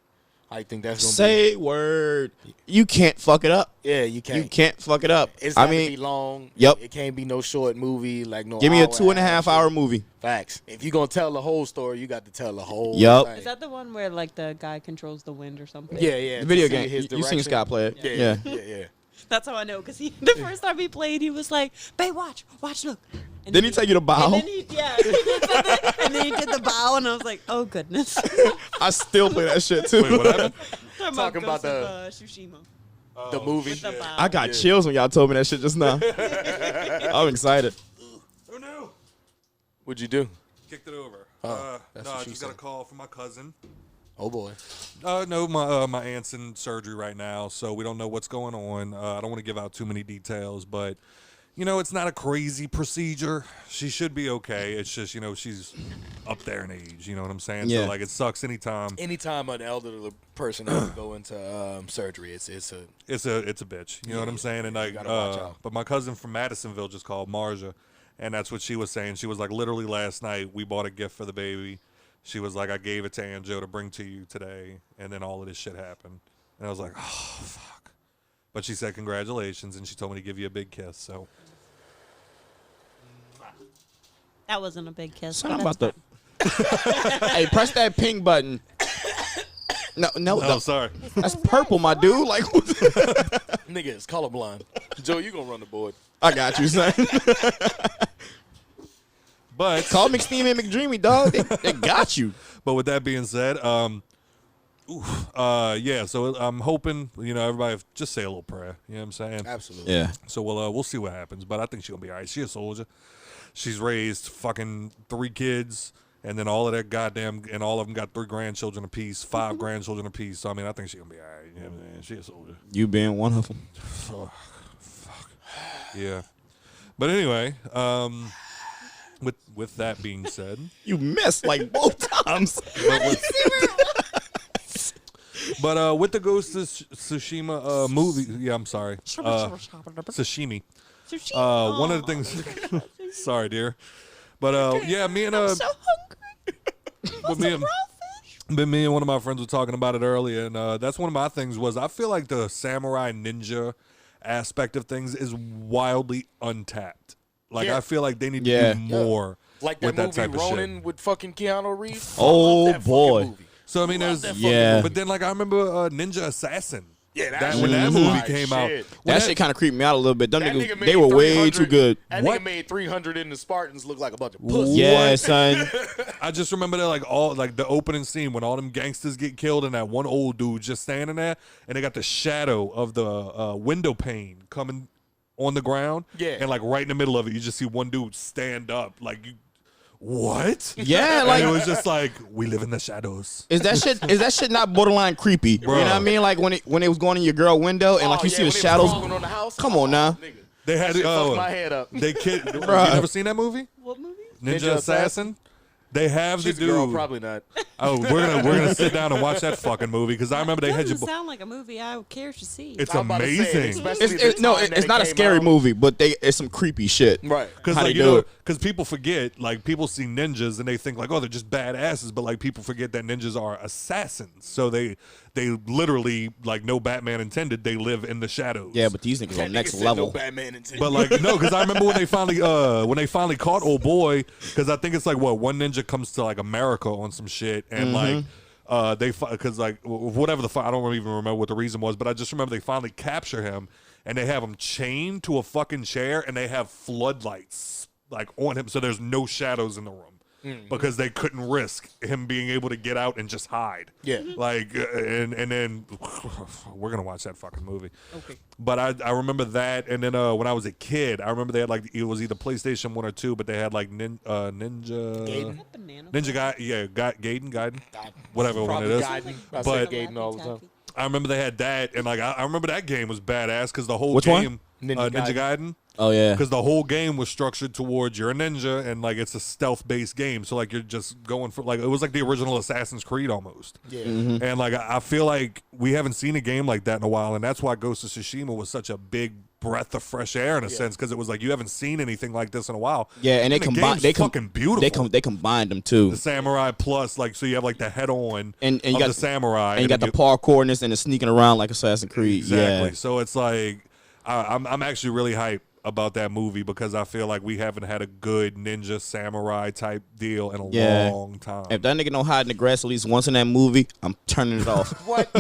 I think that's gonna Say word. You can't fuck it up. be. Yeah, you can't. You can't fuck it up. It's I gotta be mean, long. Yep. It can't be no short movie. Like no. give me a hour 2.5 shit. hour movie. Facts. If you're gonna tell the whole story, you got to tell the whole. Yup. thing. Is that the one where like the guy controls the wind or something? Yeah, yeah. The video to see game. his You seen direction. Scott play it? Yeah, Yeah. yeah. That's how I know because the first time he played, he was like, "Babe, watch, look." And Didn't he tell you to bow? And then he did something, and then he did the bow, and I was like, "Oh goodness." I still play that shit too. Wait, what happened? Talking about Ghost of, Tsushima. The movie. With the bow. I got chills when y'all told me that shit just now. I'm excited. Oh no! What'd you do? Kicked it over. that's No, what I she just got a said. call from my cousin. Oh boy. No, my aunt's in surgery right now, so we don't know what's going on. I don't want to give out too many details, but it's not a crazy procedure. She should be okay. It's just she's up there in age. You know what I'm saying? Yeah. So like it sucks anytime. Anytime an elderly person has to go into surgery, it's a It's a bitch. You know what I'm saying? And like, gotta watch out. but my cousin from Madisonville just called Marja, and that's what she was saying. She was like, literally last night we bought a gift for the baby. She was like, I gave it to Anjo to bring to you today, and then all of this shit happened. And I was like, oh, fuck. But she said, congratulations, and she told me to give you a big kiss, so. That wasn't a big kiss. Something but about that's the. Hey, press that pink button. No, Oh, sorry. that's purple, my dude. Like, nigga is colorblind. Joe, you gonna run the board? I got you, son. But Call McSteam and McDreamy, dog. They got you. But with that being said, yeah. So I'm hoping everybody just say a little prayer. You know what I'm saying? Absolutely. Yeah. So we'll see what happens. But I think she'll be all right. She's a soldier. She's raised fucking 3 kids, and then all of that goddamn, and all of them got 3 grandchildren apiece, 5 grandchildren apiece. So I mean, I think she's gonna be all right. You know what I'm saying? She's a soldier. You being one of them. Fuck. Yeah. But anyway, with that being said, You missed like both times. but with the Ghost of Tsushima movie, yeah, I'm sorry, sashimi. One of the things, sorry, dear, but yeah, me and so hungry. but me and one of my friends were talking about it earlier, and that's one of my things was I feel like the samurai ninja aspect of things is wildly untapped. Like Yeah. I feel like they need to Yeah. do more Like with that that movie type of Ronin shit. with fucking Keanu Reeves. Oh, I love that fucking boy. movie. So I mean, Love there's that Yeah. but then like I remember Ninja Assassin. Yeah, That when that movie came out, shit. when That shit kind of creeped me out a little bit. Them That niggas, nigga they made were way 300 too good. That What? nigga made 300 in the Spartans look like a bunch of pussies. Yeah, son. I just remember that like all like the opening scene when all them gangsters get killed and that one old dude just standing there and they got the shadow of the window pane coming on the ground. Yeah. And like right in the middle of it, you just see one dude stand up. Like, what? Yeah, And like it was just like, we live in the shadows. is that shit not borderline creepy? Bro. You know what I mean? Like when it was going in your girl window and like you see the shadows. On the house? Come on now. Nigga. They had Fucked my head up. You never seen that movie? What movie? Ninja Assassin? They have She's the a girl, dude. probably not. Oh, we're gonna sit down and watch that fucking movie because I remember they had you. Doesn't sound like a movie I would care to see. It's I'm about to say it, amazing. especially the time that It's it not a came scary out. movie, but it's some creepy shit. Right. Because How like they do it. because people forget, like people see ninjas and they think like, oh, they're just badasses, but like people forget that ninjas are assassins. So they literally, like no Batman intended, they live in the shadows. Yeah, but these niggas on next Nigga said level. No Batman intended. But like no, because I remember when they finally caught old boy, because I think it's like what one ninja comes to like America on some shit and like. Because like whatever I don't even remember what the reason was, but I just remember they finally capture him and they have him chained to a fucking chair and they have floodlights like on him, so there's no shadows in the room because they couldn't risk him being able to get out and just hide. Yeah. Like and then we're gonna watch that fucking movie. Okay. But I remember that, and then when I was a kid, I remember they had like it was either PlayStation 1 or 2, but they had like Ninja Gaiden? Banana. Ninja guy, yeah, Gaiden, whatever one it Probably is. Gaiden. I But- say Gaiden all the time. I remember they had that, and like I remember that game was badass because the whole Which one? game, Ninja Ninja Gaiden, Oh yeah. because the whole game was structured towards you're a ninja and like it's a stealth-based game, so like you're just going for like it was like the original Assassin's Creed almost. Yeah. And like I feel like we haven't seen a game like that in a while, and that's why Ghost of Tsushima was such a big breath of fresh air in a sense, because it was like you haven't seen anything like this in a while. Yeah, and they the combined. game's fucking beautiful. They combined them too. The samurai plus, like, so you have like the head on And you of got the samurai, and you got the parkour and the sneaking around like Assassin's Creed. exactly. Yeah. So it's like I'm actually really hyped about that movie because I feel like we haven't had a good ninja samurai type deal in a Yeah. long time. If that nigga don't hide in the grass at least once in that movie, I'm turning it off. What?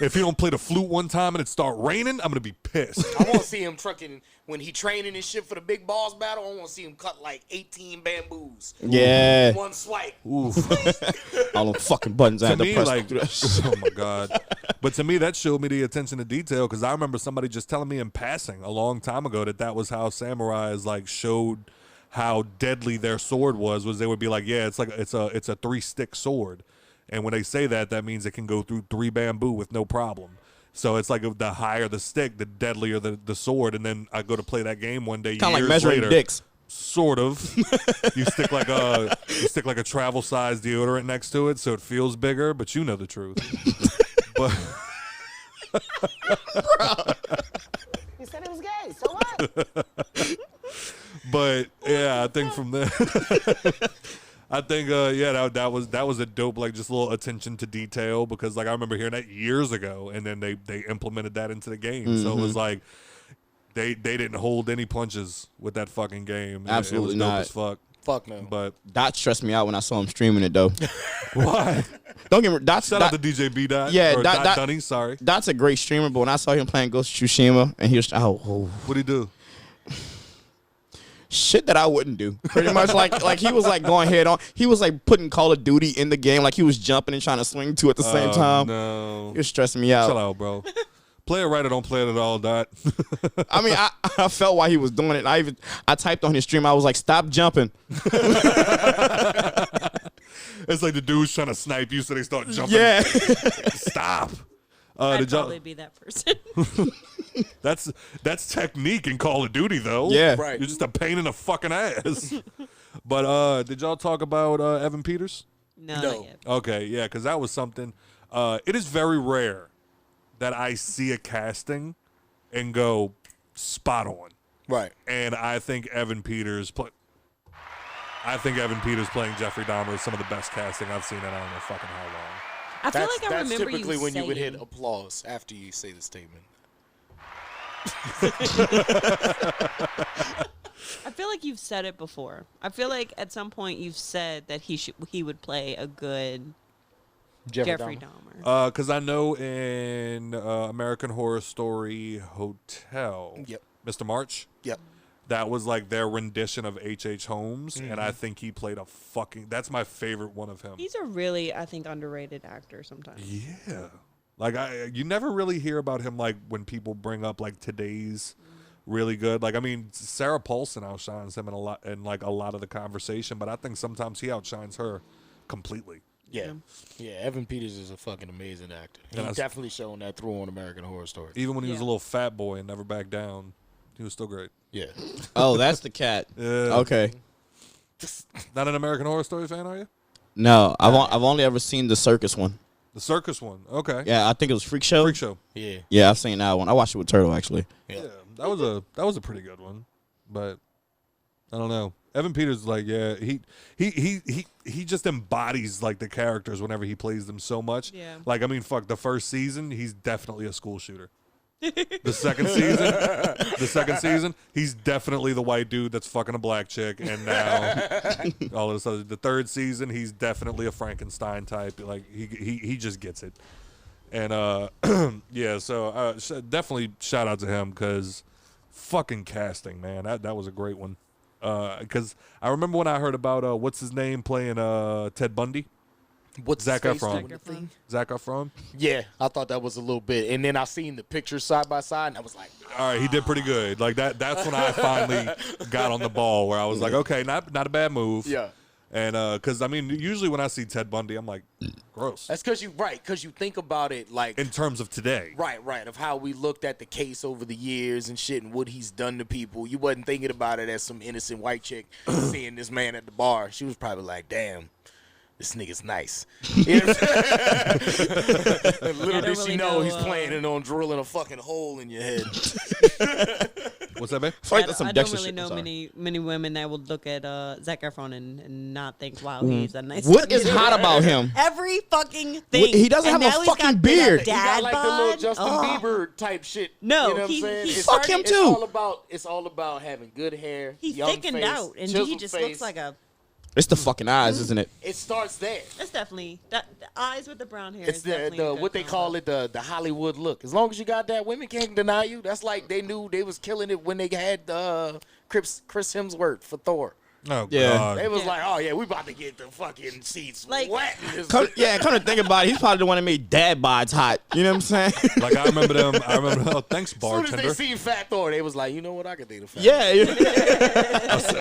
If he don't play the flute one time and it start raining, I'm gonna be pissed. I want to see him trucking when he training and shit for the big boss battle. I want to see him cut like 18 bamboos. Yeah. One swipe. Oof. All them fucking buttons I To had to me, press. like, oh my god. But to me, that showed me the attention to detail because I remember somebody just telling me in passing a long time ago that was how samurais like showed how deadly their sword was they would be like, yeah, it's like it's a 3-stick sword, and when they say that, that means it can go through 3 bamboo with no problem. So it's like the higher the stick, the deadlier the sword. And then I go to play that game one day, Kind of like years measuring later, dicks. sort of. You stick like a travel size deodorant next to it, so it feels bigger. But you know the truth. But He said it was gay. So what? but yeah, I think from there. I think that was a dope, like, just a little attention to detail, because like I remember hearing that years ago, and then they implemented that into the game. So it was like they didn't hold any punches with that fucking game. Absolutely it was dope not. as fuck. Fuck no. But Dot stressed me out when I saw him streaming it though. why? Don't get me Dot. Shout out to DJ B Dot. Yeah, or Dot- Dot Dunny. Sorry. Dot's a great streamer, but when I saw him playing Ghost of Tsushima and he was What'd he do? shit that I wouldn't do. Pretty much like he was like going head on. He was like putting Call of Duty in the game, like he was jumping and trying to swing two at the same time. No. It was stressing me out. Chill out, bro. Play it right or don't play it at all, Dot. I mean, I felt why he was doing it. I typed on his stream. I was like, "Stop jumping." It's like the dude's trying to snipe you, so they start jumping. Yeah. Stop. I'd did y'all- probably be that person. That's technique in Call of Duty, though. Yeah. Right. You're just a pain in the fucking ass. But did y'all talk about Evan Peters? No, No. not yet. Okay, yeah, because that was something. It is very rare that I see a casting and go spot on. Right. And I think Evan Peters playing Jeffrey Dahmer is some of the best casting I've seen in I don't know fucking how long. I feel like I That's remember typically you when you would hit saying- applause after you say the statement. I feel like you've said it before. I feel like at some point you've said that he would play a good Jeffrey Dahmer. Because I know in American Horror Story Hotel, Yep. Mr. March, Yep. that was like their rendition of H.H. Holmes, and I think he played a fucking. That's my favorite one of him. He's a really, I think, underrated actor sometimes. Yeah, like you never really hear about him like when people bring up like today's really good. Like, I mean, Sarah Paulson outshines him in a lot of the conversation, but I think sometimes he outshines her completely. Yeah. Evan Peters is a fucking amazing actor. He's definitely showing that through on American Horror Story. Even when he was a little fat boy and never backed down, he was still great. Yeah. Oh, that's the cat. Yeah. Okay. Not an American Horror Story fan, are you? No, I've only ever seen the circus one. The circus one. Okay. Yeah, I think it was Freak Show. Freak Show. Yeah. Yeah, I've seen that one. I watched it with Turtle actually. Yeah. That was a pretty good one. But I don't know. Evan Peters, like, yeah, he just embodies like the characters whenever he plays them so much. Yeah. Like, I mean, fuck, the first season, he's definitely a school shooter. The second season, he's definitely the white dude that's fucking a black chick, and now all of a sudden, the third season, he's definitely a Frankenstein type. Like, he just gets it. And yeah, so definitely shout out to him because fucking casting, man, that was a great one. Because I remember when I heard about what's his name playing Ted Bundy. What's Zack his face Efron. doing the thing? Zac Efron. Yeah, I thought that was a little bit. And then I seen the pictures side by side, and I was like, All right, he did pretty good. Like that's when I finally got on the ball where I was like, okay, not a bad move. yeah. And because I mean, usually when I see Ted Bundy, I'm like, gross. That's because you think about it like In terms of today, right, of how we looked at the case over the years and shit and what he's done to people. You wasn't thinking about it as some innocent white chick seeing this man at the bar. She was probably like, damn, this nigga's nice. You know what I'm saying? Little did she know he's planning on drilling a fucking hole in your head. what's that, babe? Sorry, I that's some don't Dexter really shit. know Sorry. many women that would look at Zac Efron and not think, wow, he's a nice. What is hot about him? Every fucking thing. He doesn't And have a now he's got fucking that beard. He got Dad like the little bod. Justin Oh. Bieber type shit. No, you know what he- I'm saying? he It's- Fuck him it's too. all about having good hair. He young thickened face, out, and he chiseled just face. looks like a. It's the fucking eyes, isn't it? It starts there. That's definitely the eyes with the brown hair. It's is definitely a the good what they combo. call it the Hollywood look. As long as you got that, women can't deny you. That's like they knew they was killing it when they had Chris Hemsworth for Thor. Oh Yeah. God. They was Yeah. like, oh yeah, we about to get the fucking seats Like- wet. in this Come bitch. to think about it, he's probably the one that made dad bods hot. You know what I'm saying? Like I remember them. Oh, thanks, As soon as bartender. they seen Fat Thor, they was like, you know what, I can think of Fat. Yeah.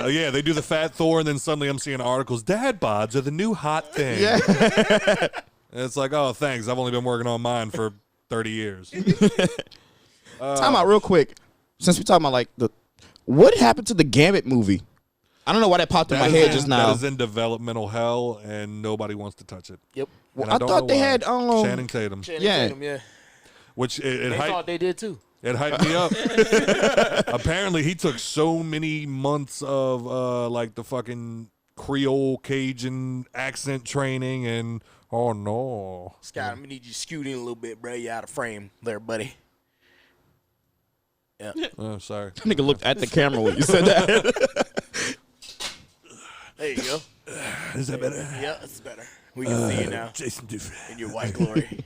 Yeah, they do the fat Thor, and then suddenly I'm seeing articles. Dad bods are the new hot thing. Yeah. And it's like, oh, thanks. I've only been working on mine for 30 years. Time out real quick. Since we talking about like what happened to the Gambit movie? I don't know why that popped in my head just now. That is in developmental hell, and nobody wants to touch it. Yep. And I don't thought know they why. had Channing Tatum, Channing Yeah. Tatum, yeah. which it They hyped. thought they did too. It hyped me up. Apparently, he took so many months of like the fucking Creole Cajun accent training, and oh no, Scott, I'm gonna need you to scoot in a little bit, bro. You out of frame there, buddy. Yeah. oh sorry. Nigga looked at the camera when you said that. There you go. Is that better? Yeah, it's better. We can see you now Jason Dufresne in your white glory.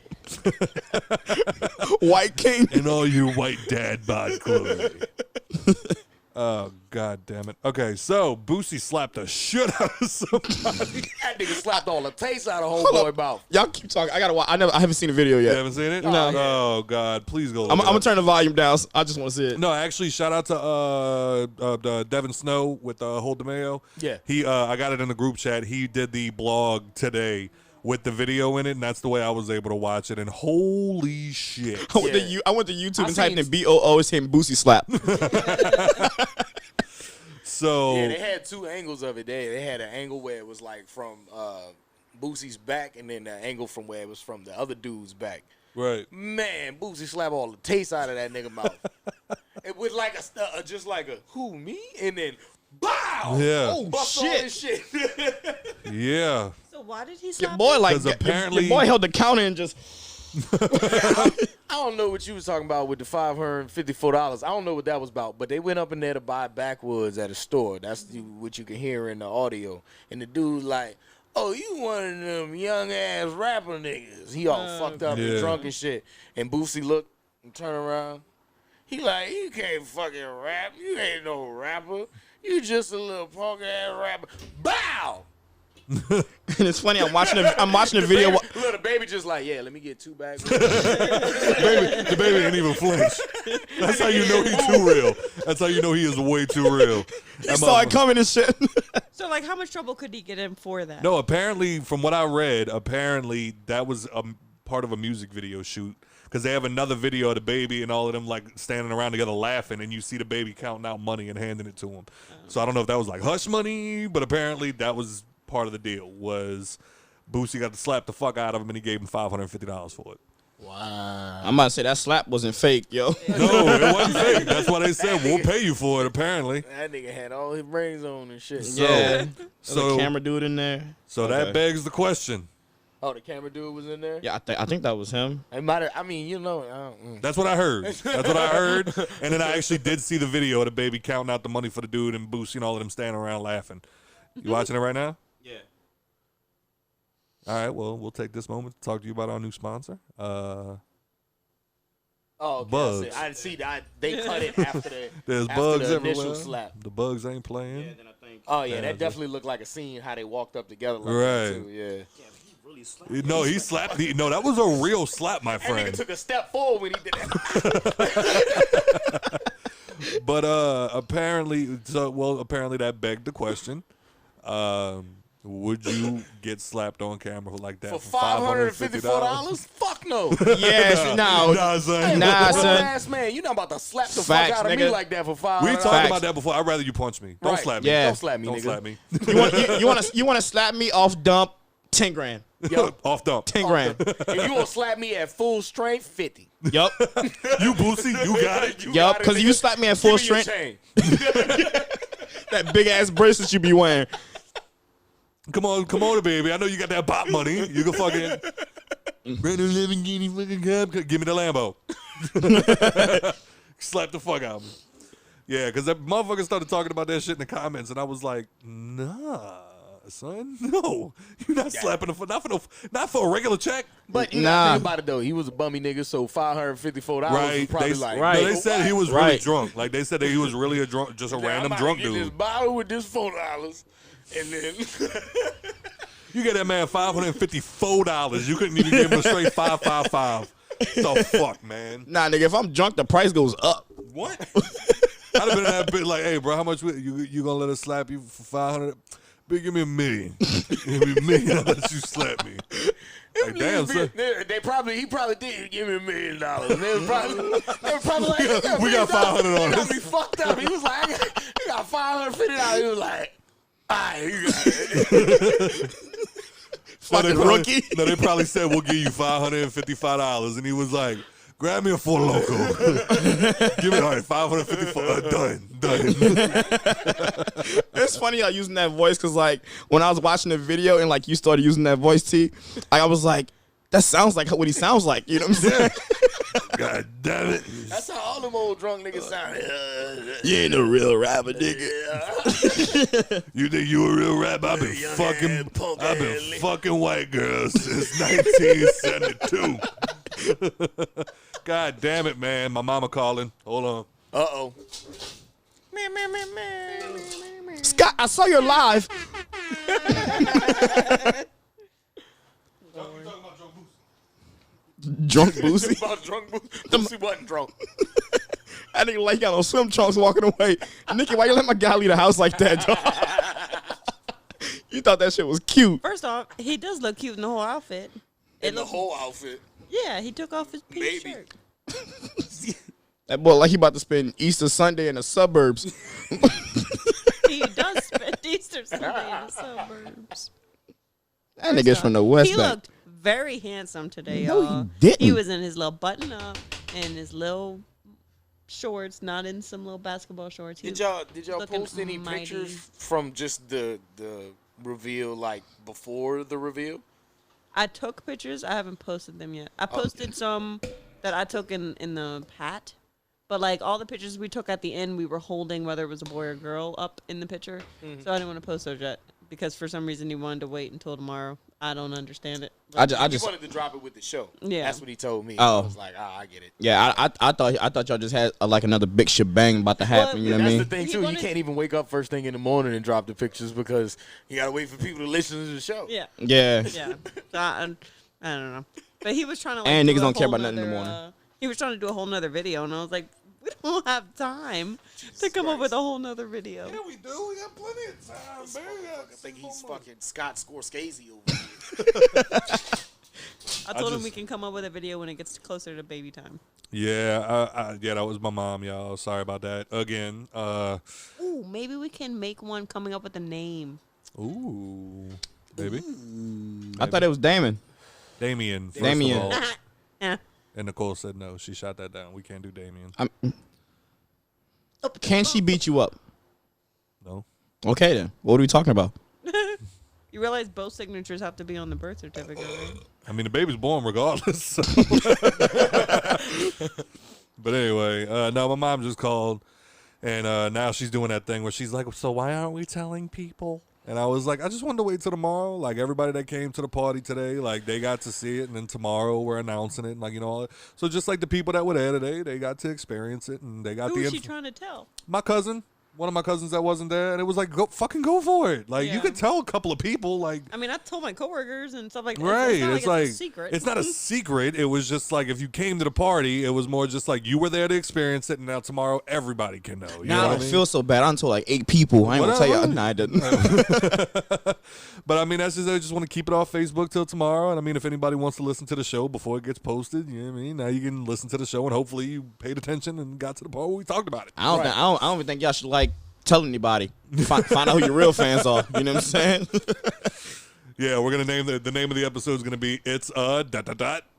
White King. in all your white dad bod glory. Oh god damn it. Okay, so Boosie slapped the shit out of somebody. That nigga slapped all the taste out of Hold homeboy up. mouth. Y'all keep talking. I gotta watch. I haven't seen the video You yet. haven't seen it? No. Oh god, please go. I'm gonna turn the volume down. I just want to see it. No, actually, shout out to Devin Snow with Hold the Mayo. Yeah. He I got it in the group chat. He did the blog today with the video in it, and that's the way I was able to watch it. And holy shit! I went to YouTube and typed in seen- BOO. It's him Boosie slap. So Yeah, they had two angles of it. They had an angle where it was like from Boosie's back, and then the angle from where it was from the other dude's back. right. Man, Boosie slapped all the taste out of that nigga mouth. It was like just like a who me, and then bow. Yeah. Oh, Bust all shit. this shit. Yeah. So why did he Your slap boy him? like 'Cause apparently- your boy held the counter and just. I don't know what you was talking about with the $554. I don't know what that was about, but they went up in there to buy backwoods at a store. That's what you can hear in the audio. And the dude's like, "Oh, you one of them young ass rapper niggas." He all fucked up Yeah. and drunk and shit. And Boosie looked and turned around. He like, "You can't fucking rap. You ain't no rapper. You just a little punk ass rapper." Bow. And it's funny. I'm watching a video. Look, the baby just like, yeah, let me get 2 bags. The baby ain't even flinch. That's how you know he's too real. That's how you know he is way too real. He saw it coming and shit. So, like, how much trouble could he get in for that? No, apparently, from what I read, that was a part of a music video shoot. Because they have another video of the baby and all of them like standing around together laughing, and you see the baby counting out money and handing it to him. So I don't know if that was like hush money, but apparently that was part of the deal. Was Boosie got to slap the fuck out of him, and he gave him $550 for it. Wow. I'm about to say that slap wasn't fake, yo. No, it wasn't fake. That's why they said we'll pay you for it. Apparently, that nigga had all his brains on and shit. Yeah. So the camera dude in there. So that begs the question. Oh, the camera dude was in there? Yeah, I think that was him. It might have, I mean, you know. That's what I heard. That's what I heard. And then I actually did see the video of the baby counting out the money for the dude and Boosie and all of them standing around laughing. You watching it right now? Yeah. All right, well, we'll take this moment to talk to you about our new sponsor. Okay, Bugs. I see that. They cut it after There's after bugs the everywhere. initial slap. The bugs ain't playing. Yeah, then I think. Oh, yeah, that definitely looked like a scene how they walked up together. Like Right. That too, yeah. No, he slapped. No, that was a real slap, my That nigga friend. took a step forward when he did that. But apparently that begged the question: would you get slapped on camera like that For $554? Fuck no. Yes, no. Nah, son. Nah, son. Ass man, you not about to slap the Facts, fuck out of me nigga. like that for $500. We talked about that before. I'd rather you punch me. Don't Right. slap me. Yeah. Don't slap me, Don't nigga. slap me. You want to slap me off dump? 10 grand. Yo, Off dump. 10 grand. if you gonna slap me at full strength, 50. Yup. You Boosie, you got it. Yup. Because you slap me at full Give me your strength, chain. that big ass bracelet you be wearing. Come on, baby. I know you got that bop money. You can fucking Brandon Lamborghini fucking cab. Give me the Lambo. Slap the fuck out of me. Yeah, because that motherfucker started talking about that shit in the comments, and I was like, nah, son, no, you're not slapping not for a regular check. But you Nah. gotta think about it though. He was a bummy nigga, so $554 was Right? probably They, like. no, they said he was really Right. drunk. Like they said that he was really just a random drunk This dude. bottle with this $4, and then You get that man $554. You couldn't even give him a straight 555. The fuck, man? Nah, nigga, if I'm drunk, the price goes up. What? I'd have been in that bit like, hey, bro, how much you gonna let us slap you for 500? Big, give me $1 million. Give me $1 million. I'll let you slap me. Like, damn, son. he probably did give me $1 million. They were probably like, We got 500 on He got us. me fucked up. He was like, he got $550. He was like, all right, you got it. Fucking rookie. No, they probably said we'll give you $555, and he was like, grab me a Four Loko. Give me all right, $554. Done. It's funny y'all using that voice because, like, when I was watching the video and, like, you started using that voice, T, I was like, that sounds like what he sounds like. You know what I'm saying? God damn it. That's how all them old drunk niggas sound. You ain't a real rapper, nigga. You think you a real rapper? I've been fucking white girls since 1972. God damn it, man. My mama calling. Hold on. Uh-oh. Scott, I saw you live. Drunk Boosie. About drunk Boosie wasn't drunk. I nigga like got on swim trunks walking away. Nikki, why you let my guy leave the house like that, dog? You thought that shit was cute. First off, he does look cute in the whole outfit. In the whole outfit. Yeah, he took off his pink Maybe. shirt. That boy like he about to spend Easter Sunday in the suburbs. He does spend Easter Sunday in the suburbs. That nigga's from the West He Bank. looked very handsome today, No, y'all. he didn't. He was in his little button up and his little shorts, not in some little basketball shorts. He Did y'all looking post any mighty. pictures from just the reveal, like before the reveal? I took pictures. I haven't posted them yet. I posted some that I took in the hat. But, like, all the pictures we took at the end, we were holding whether it was a boy or girl up in the picture. So I didn't want to post those yet because for some reason he wanted to wait until tomorrow. I don't understand it. I He just wanted to drop it with the show. Yeah. That's what he told me. Oh. I was like, I get it. yeah. I thought y'all just had like another big shebang about to happen. You know what I That's mean? the thing too. You can't even wake up first thing in the morning and drop the pictures because you gotta wait for people to listen to the show. Yeah. Yeah. Yeah. So I don't know. But he was trying to like, And do niggas a don't care whole about nothing in the nother, morning. He was trying to do a whole nother video, and I was like, we don't have time to come up with a whole nother video. Yeah, we do. We got plenty of time, man. I think he's fucking Scott Scorsese over here. I told him we can come up with a video when it gets closer to baby time. Yeah, yeah, that was my mom, y'all. Sorry about that. Again. Ooh, maybe we can make one coming up with a name. Ooh, maybe. I thought it was Damon. Damien. First Damien. Of all. Yeah. And Nicole said no. She shot that down. We can't do Damien. Can she beat you up? No. Okay then. What are we talking about? You realize both signatures have to be on the birth certificate, right? I mean, the baby's born regardless. So. But anyway, no, my mom just called, and now she's doing that thing where she's like, so why aren't we telling people? And I was like, I just wanted to wait till tomorrow. Like, everybody that came to the party today, like, they got to see it, and then tomorrow we're announcing it, and, like, you know, so just like the people that were there today, they got to experience it, and they got Who the was she trying to tell? my cousin. One of my cousins that wasn't there, and it was like, go for it. Like, you Yeah. could tell a couple of people, like, I mean, I told my coworkers and stuff like that. right. It's not like It's it's a secret. It's not a secret. It was just like if you came to the party, it was more just like you were there to experience it, and now tomorrow everybody can know. You know Now I what don't I mean? feel so bad. I told like 8 people. I ain't gonna tell you. Whatever. Nah, I didn't. But I mean, that's just I just want to keep it off Facebook till tomorrow. And I mean, if anybody wants to listen to the show before it gets posted, you know what I mean. Now you can listen to the show, and hopefully you paid attention and got to the part where we talked about it. I don't even think y'all should like tell anybody. Find out who your real fans are. You know what I'm saying? Yeah, we're gonna name the name of the episode is gonna be "It's a ...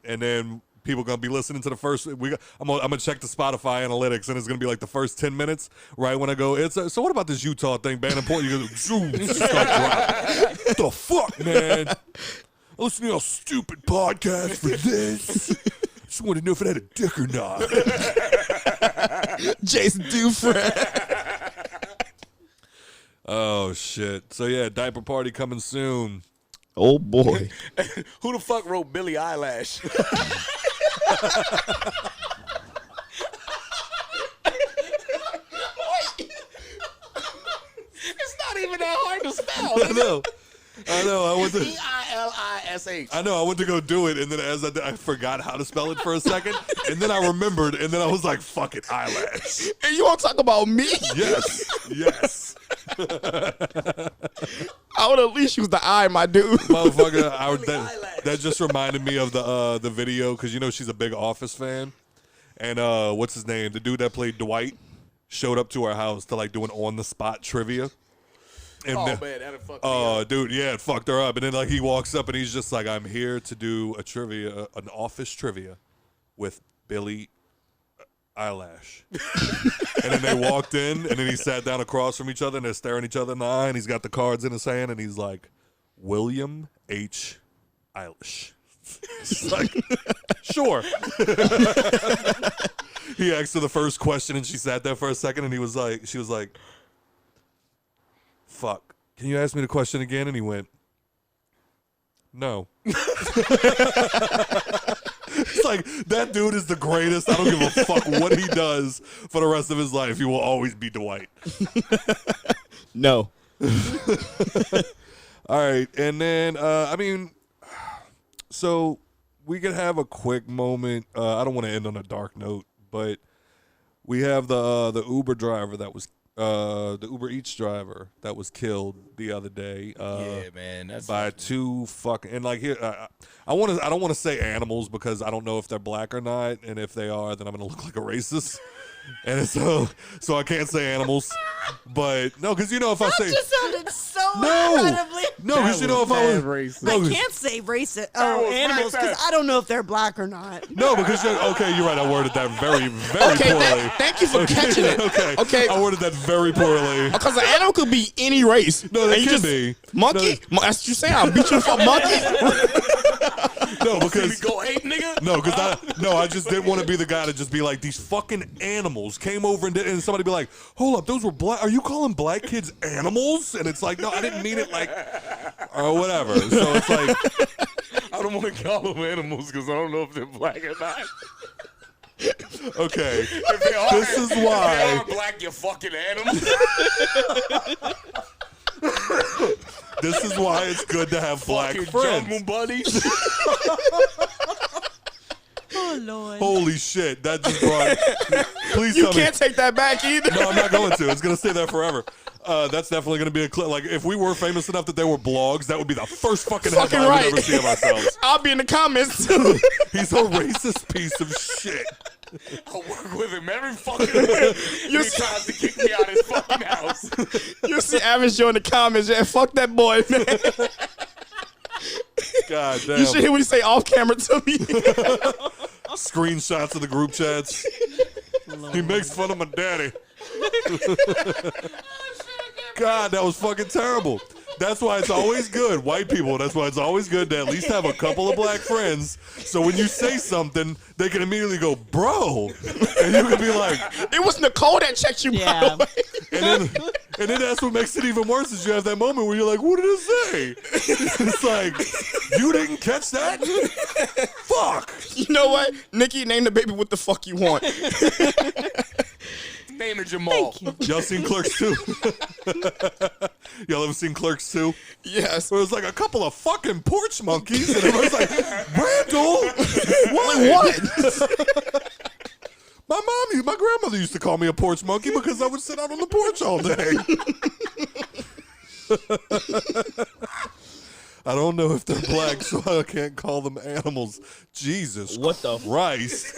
and then people gonna be listening to the first. I'm gonna check the Spotify analytics, and it's gonna be like the first 10 minutes, right when I go. So what about this Utah thing, Bannon Point? You go, what the fuck, man? I listen to your stupid podcast for this. Just want to know if it had a dick or not. Jason Dufresne. Oh shit! So yeah, diaper party coming soon. Oh boy. Who the fuck wrote Billie Eyelash? It's not even that hard to spell. I know. I went to Eilish. I know. I went to go do it, and then as I did, I forgot how to spell it for a second, and then I remembered, and then I was like, "Fuck it, eyelash." And you want to talk about me? Yes. I would at least use the eye, my dude. Motherfucker, that just reminded me of the video because you know she's a big Office fan, and what's his name? The dude that played Dwight showed up to our house to like do an on the spot trivia. And Oh man, that'd fuck me up. dude, yeah, it fucked her up. And then like he walks up and he's just like, "I'm here to do an office trivia with Billie Eyelash." And then they walked in, and then he sat down across from each other, and they're staring each other in the eye, and he's got the cards in his hand, and he's like, "William H. Eilish." It's like, sure. He asked her the first question, and she sat there for a second, and she was like, "Fuck, can you ask me the question again?" And he went, "No." It's like, that dude is the greatest. I don't give a fuck what he does for the rest of his life. He will always be Dwight. No. All right. And then, I mean, so we could have a quick moment. I don't want to end on a dark note, but we have the Uber driver that was the Uber Eats driver that was killed the other day. Yeah, man, that's by two fucking, and like here, I don't want to say animals because I don't know if they're black or not, and if they are, then I'm gonna look like a racist. And so I can't say animals, but no, because you know if I say just sounded so no, because you know if I was no, I can't say racist animals because I don't know if they're black or not. no, because you're right. I worded that very poorly. Thank you for catching it. Okay, I worded that very poorly. Because an animal could be any race. No, they And you can just- be Monkey? That's what you saying. I'll beat you for monkey. No, See because me go ape, nigga. No, I just didn't want to be the guy to just be like, these fucking animals came over and somebody be like, hold up, those were black. Are you calling black kids animals? And it's like, no, I didn't mean it like, or whatever. So it's like, I don't want to call them animals because I don't know if they're black or not. okay, If they are, this is if why. they are black, you fucking animals. This is why it's good to have black Fucking friends. jungle buddies. Oh Lord. Holy shit, that just brought. Please You tell me. can't take that back either. No, I'm not going to. It's going to stay there forever. That's definitely going to be a clip. Like, if we were famous enough that there were blogs, that would be the first fucking headline right. we'd ever see of ourselves. I'll be in the comments too. He's a racist piece of shit. I work with him every fucking day. He tries to kick me out of his fucking house. You see Average Joe in the comments, yeah, fuck that boy, man. God damn. You should hear what he say off camera to me. Screenshots of the group chats. He makes fun of my daddy. God, that was fucking terrible. That's why it's always good, white people, that's why it's always good to at least have a couple of black friends, so when you say something, they can immediately go, bro, and you can be like, It was Nicole that checked you, Yeah. by the way. and then that's what makes it even worse is you have that moment where you're like, what did it say? It's like, you didn't catch that? Fuck. You know what? Nikki, name the baby what the fuck you want. Name it Jamal. Y'all seen Clerks 2? Y'all ever seen Clerks 2? Yes. Where it was like a couple of fucking porch monkeys, and everyone's like, Randall, What? my grandmother used to call me a porch monkey because I would sit out on the porch all day. I don't know if they're black, so I can't call them animals. Jesus What the Christ.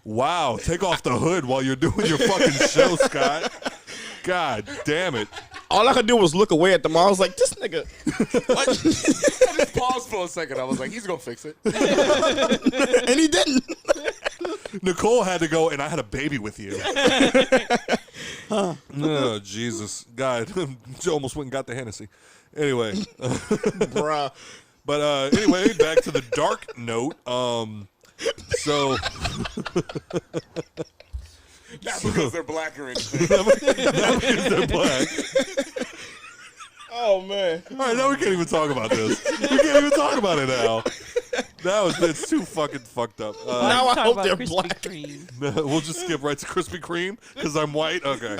Wow, take off the hood while you're doing your fucking show, Scott. God damn it. All I could do was look away at them. I was like, this nigga. What? I just paused for a second. I was like, he's going to fix it. And he didn't. Nicole had to go, and I had a baby with you. Oh, Jesus. God, Joe almost went and got the Hennessy. Anyway. Bruh. But anyway, back to the dark note. So... Not because they're black or anything. Not because they're black. Oh, man. All right, now we can't even talk about this. We can't even talk about it now. It's too fucking fucked up. Now I Talk hope about they're Krispy black. Kreme. We'll just skip right to Krispy Kreme because I'm white. Okay.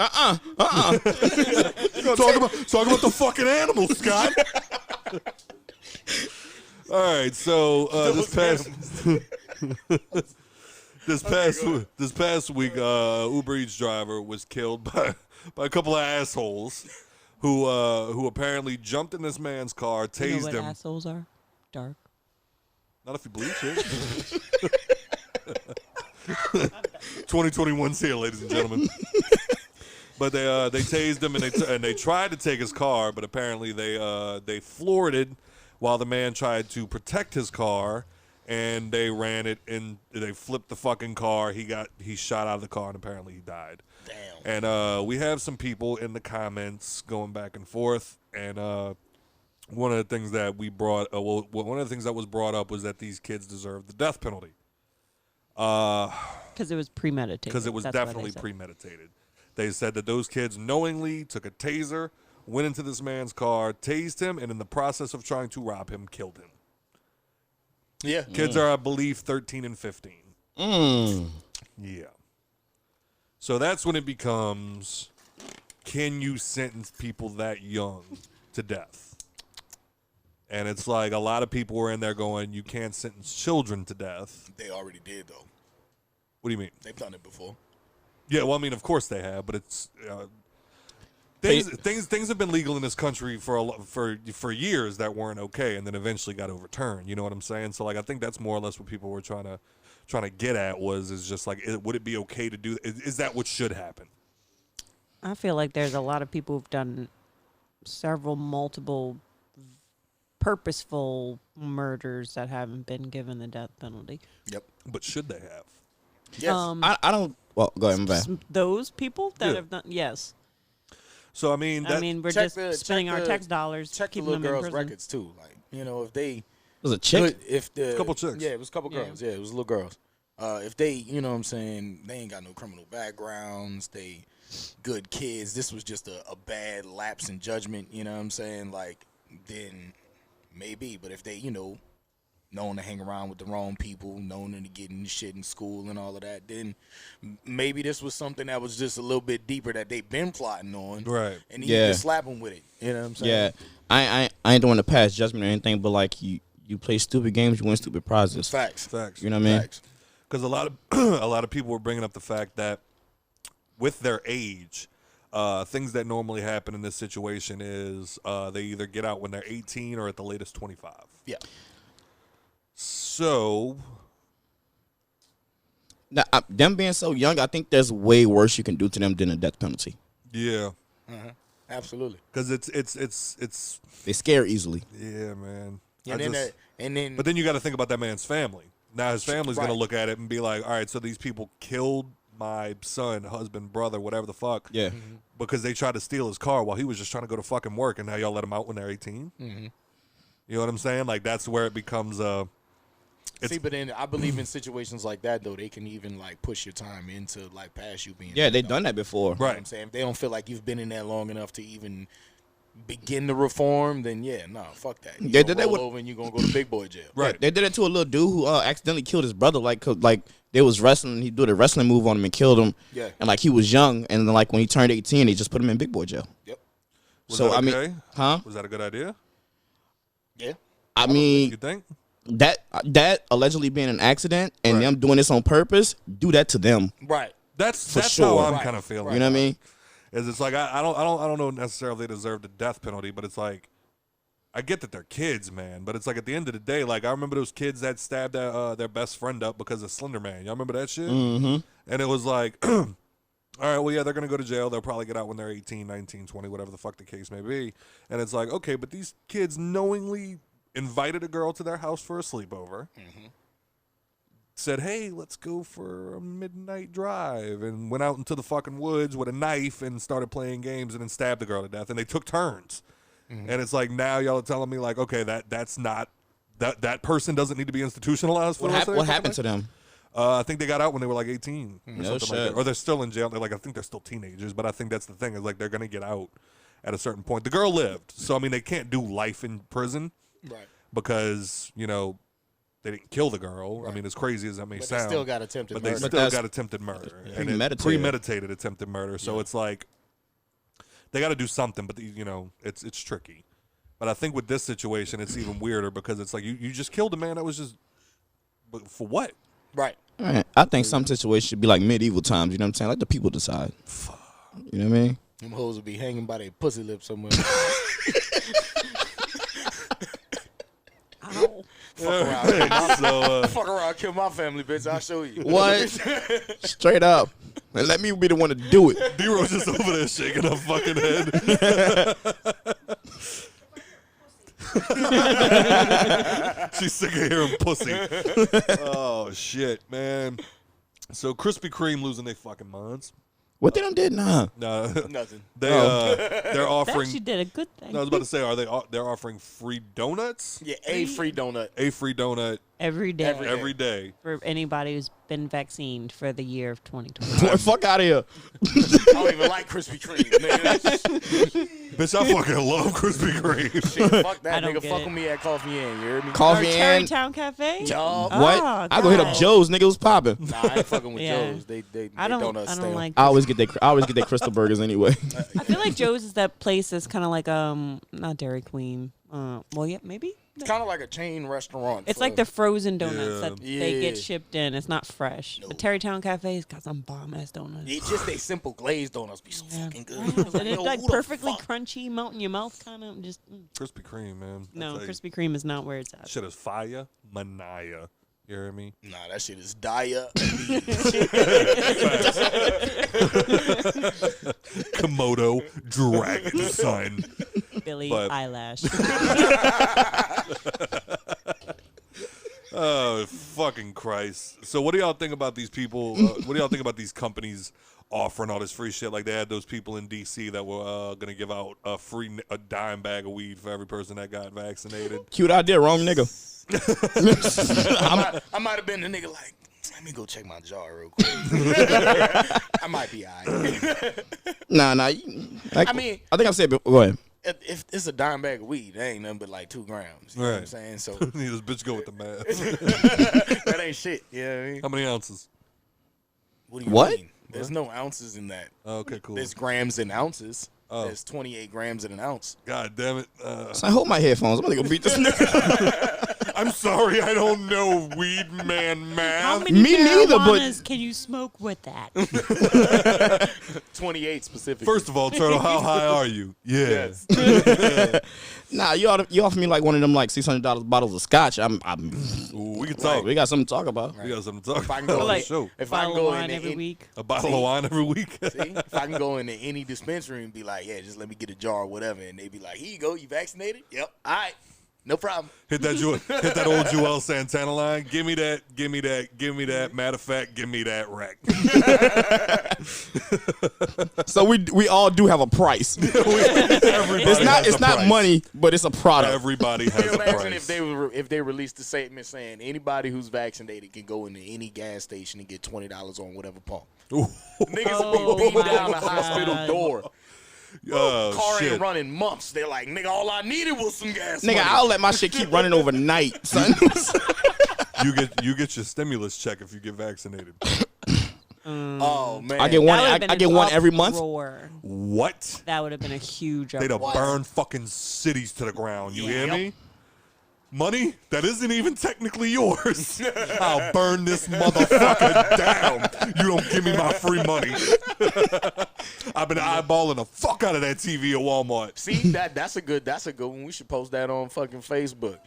Talk about the fucking animals, Scott. All right, so this past week, Uber Eats driver was killed by a couple of assholes who apparently jumped in this man's car, tased You know what him. assholes are? Dark. Not if you bleach it. 2021's here, ladies and gentlemen. But they tased him and they tried to take his car, but apparently they floored it while the man tried to protect his car, and they ran it and they flipped the fucking car. He shot out of the car and apparently he died. Damn. And we have some people in the comments going back and forth, and one of the things that one of the things that was brought up was that these kids deserve the death penalty. Because it was premeditated. Because it was That's why they definitely said. premeditated. They said that those kids knowingly took a taser, went into this man's car, tased him, and in the process of trying to rob him, killed him. Yeah. Kids are, I believe, 13 and 15. Yeah. So that's when it becomes, can you sentence people that young to death? And it's like a lot of people were in there going, you can't sentence children to death. They already did, though. What do you mean? They've done it before. Yeah, well, I mean, of course they have, but it's things have been legal in this country for years that weren't okay, and then eventually got overturned. You know what I'm saying? So, like, I think that's more or less what people were trying to get at is just like, would it be okay to do? Is that what should happen? I feel like there's a lot of people who've done multiple purposeful murders that haven't been given the death penalty. Yep. But should they have? Yes. I don't. Well, go ahead, my bad. Those people that Yeah. have done, yes. So I mean, We're Check just the- spending check our the- tax dollars Check the keeping little them in girls' prison. records, too. Like, if they was a chick. If the a couple chicks. Yeah, it was a couple girls. Yeah, it was little girls. If they, you know what I'm saying, they ain't got no criminal backgrounds, they good kids. This was just a bad lapse in judgment, you know what I'm saying? Like, then maybe. But if they, known to hang around with the wrong people, known to get in shit in school and all of that, then maybe this was something that was just a little bit deeper that they've been plotting on. Right. And you can slap them with it. You know what I'm saying? Yeah. I ain't doing the past judgment or anything, but like you play stupid games, you win stupid prizes. Facts. You know what I mean? Facts. Because a lot of people were bringing up the fact that with their age, things that normally happen in this situation is they either get out when they're 18 or at the latest 25. Yeah. So, Now, them being so young, I think there's way worse you can do to them than a death penalty. yeah, Absolutely. because it's They scare easily. yeah, man. And then But then you got to think about that man's family. Now his family's going to Right. look at it and be like, all right, so these people killed my son, husband, brother, whatever the fuck. Yeah. Because they tried to steal his car while he was just trying to go to fucking work, and now y'all let him out when they're 18. You know what I'm saying? Like, that's where it becomes see, but then I believe in situations like that, though, they can even, like, push your time into, like, past you being. Yeah, they've done that before. You know what I'm saying? If they don't feel like you've been in there long enough to even begin to reform, then yeah, no, fuck that. You They gonna did that roll with- over and you're going to go to big boy jail. Right. They did it to a little dude who accidentally killed his brother. Like they was wrestling, he did a wrestling move on him and killed him. Yeah. And like he was young, and then like when he turned 18, they just put him in big boy jail. Yep. Was So that I mean, okay? huh? Was that a good idea? Yeah. I mean, You think? that allegedly being an accident and them doing this on purpose, do that to them. Right. That's For how sure. I'm Right. kind of feeling. You know what I mean? Is it's like I don't know necessarily they deserve the death penalty, but it's like I get that they're kids, man. But it's like at the end of the day, like I remember those kids that stabbed their best friend up because of Slender Man. Y'all remember that shit? Mm-hmm. And it was like, all right, well, yeah, they're gonna go to jail. They'll probably get out when they're 18, 19, 20, whatever the fuck the case may be. And it's like, okay, but these kids knowingly invited a girl to their house for a sleepover. Said, hey, let's go for a midnight drive, and went out into the fucking woods with a knife and started playing games and then stabbed the girl to death, and they took turns. And it's like, now y'all are telling me, like, okay, that's not, that person doesn't need to be institutionalized for What happened to them? I think they got out when they were like 18 or No something like shit. that. Or they're still in jail. They're like, I think they're still teenagers, but I think that's the thing, is like they're going to get out at a certain point. The girl lived, so I mean, they can't do life in prison Right. because, they didn't kill the girl. Right. I mean, as crazy as that may But sound. they still got attempted But murder. they But still that's got attempted murder. And premeditated. premeditated attempted murder. So it's like they got to do something, but it's tricky. But I think with this situation, it's even weirder because it's like you just killed a man that was just, but for what? Right. I think some situations should be like medieval times. You know what I'm saying? Let the people decide. You know what I mean? Them hoes will be hanging by their pussy lips somewhere. Ow. Fuck around, kill my family, bitch. I'll show you. What? Straight up. And let me be the one to do it. D-Ro's just over there shaking her fucking head. She's sick of hearing pussy. Oh, shit, man. So Krispy Kreme losing their fucking minds. What they done did? Nah. No, Nothing. they're They offering. actually did a good thing. No, I was about to say, they're offering free donuts? Yeah, a free donut. A free donut every day every day. for anybody who's been vaccinated for the year of 2020. Boy, fuck out of here. I don't even like Krispy Kreme. Nigga. Bitch, I fucking love Krispy Kreme. Shit, fuck that I don't nigga. get Fuck it. with me at Coffee Inn. You heard me? Or Coffee and Tarrytown Cafe? Y'all. what? Oh, I go hit up God. Joe's. Nigga was popping. Nah, I ain't fucking with Yeah. Joe's. They I don't donuts stale. like I always get their crystal burgers anyway. I feel like Joe's is that place that's kind of like not Dairy Queen. Well, yeah, maybe. It's kind of like a chain restaurant. It's for- like the frozen donuts that Yeah. they get shipped in. It's not fresh. No. But Tarrytown Cafe's got some bomb ass donuts. It's just they simple glazed donuts be so Yeah. fucking good. And Yo, it's like who the perfectly fuck? crunchy, melt in your mouth, kind of just. Krispy Kreme, man. I No, tell you, Krispy Kreme is not where it's at. shit is fire, Manaya. You hear me? Nah, that shit is dire. Komodo dragon son. Billy but- Eyelash. Oh, fuck fucking Christ. So what do y'all think about these people? What do y'all think about these companies offering all this free shit? Like they had those people in D.C. that were going to give out a dime bag of weed for every person that got vaccinated. Cute idea, wrong nigga. I might have been the nigga like, let me go check my jar real quick. I might be all right. Nah. I mean, I think I said, go ahead. If it's a dime bag of weed, that ain't nothing but like 2 grams. You know what I'm saying? So this bitch go with the math. that ain't shit. You know what I mean? How many ounces? What do you mean? There's no ounces in that. Okay, cool. There's grams and ounces. There's 28 grams in an ounce. God damn it. So I hold my headphones. I'm gonna go beat this nigga. I'm sorry, I don't know weed man math. How many Me neither, but marijuanas can you smoke with that? 28 specifically. First of all, Turtle, how high are you? Yes. nah, you offer me like one of them like $600 bottles of scotch. I'm Ooh, we can talk. we got something to talk about. We got something to talk If I about can go on the like, show. if I can Bottle go of wine in every week. A bottle of wine every week. See, if I can go into any dispensary and be like, yeah, just let me get a jar or whatever, and they be like, here you go, you vaccinated? Yep. All right. No problem. Hit that old Joel Santana line. Give me that. Give me that. Give me that. Matter of fact, give me that rack. So we all do have a price. It's not money, but it's a product. Everybody has a Imagine price. if they released a statement saying anybody who's vaccinated can go into any gas station and get $20 on whatever pump. Niggas be beating down the hospital door. Car ain't running months. They're like, nigga, all I needed was some gas. Nigga, money. I'll let my shit keep running overnight, son. You get your stimulus check if you get vaccinated. Oh man, I get one every month. What? That would have been a huge They'd have uproar. burned fucking cities to the ground. You hear me? Money that isn't even technically yours. I'll burn this motherfucker down. You don't give me my free money. I've been eyeballing the fuck out of that TV at Walmart. See, that's a good one. We should post that on fucking Facebook.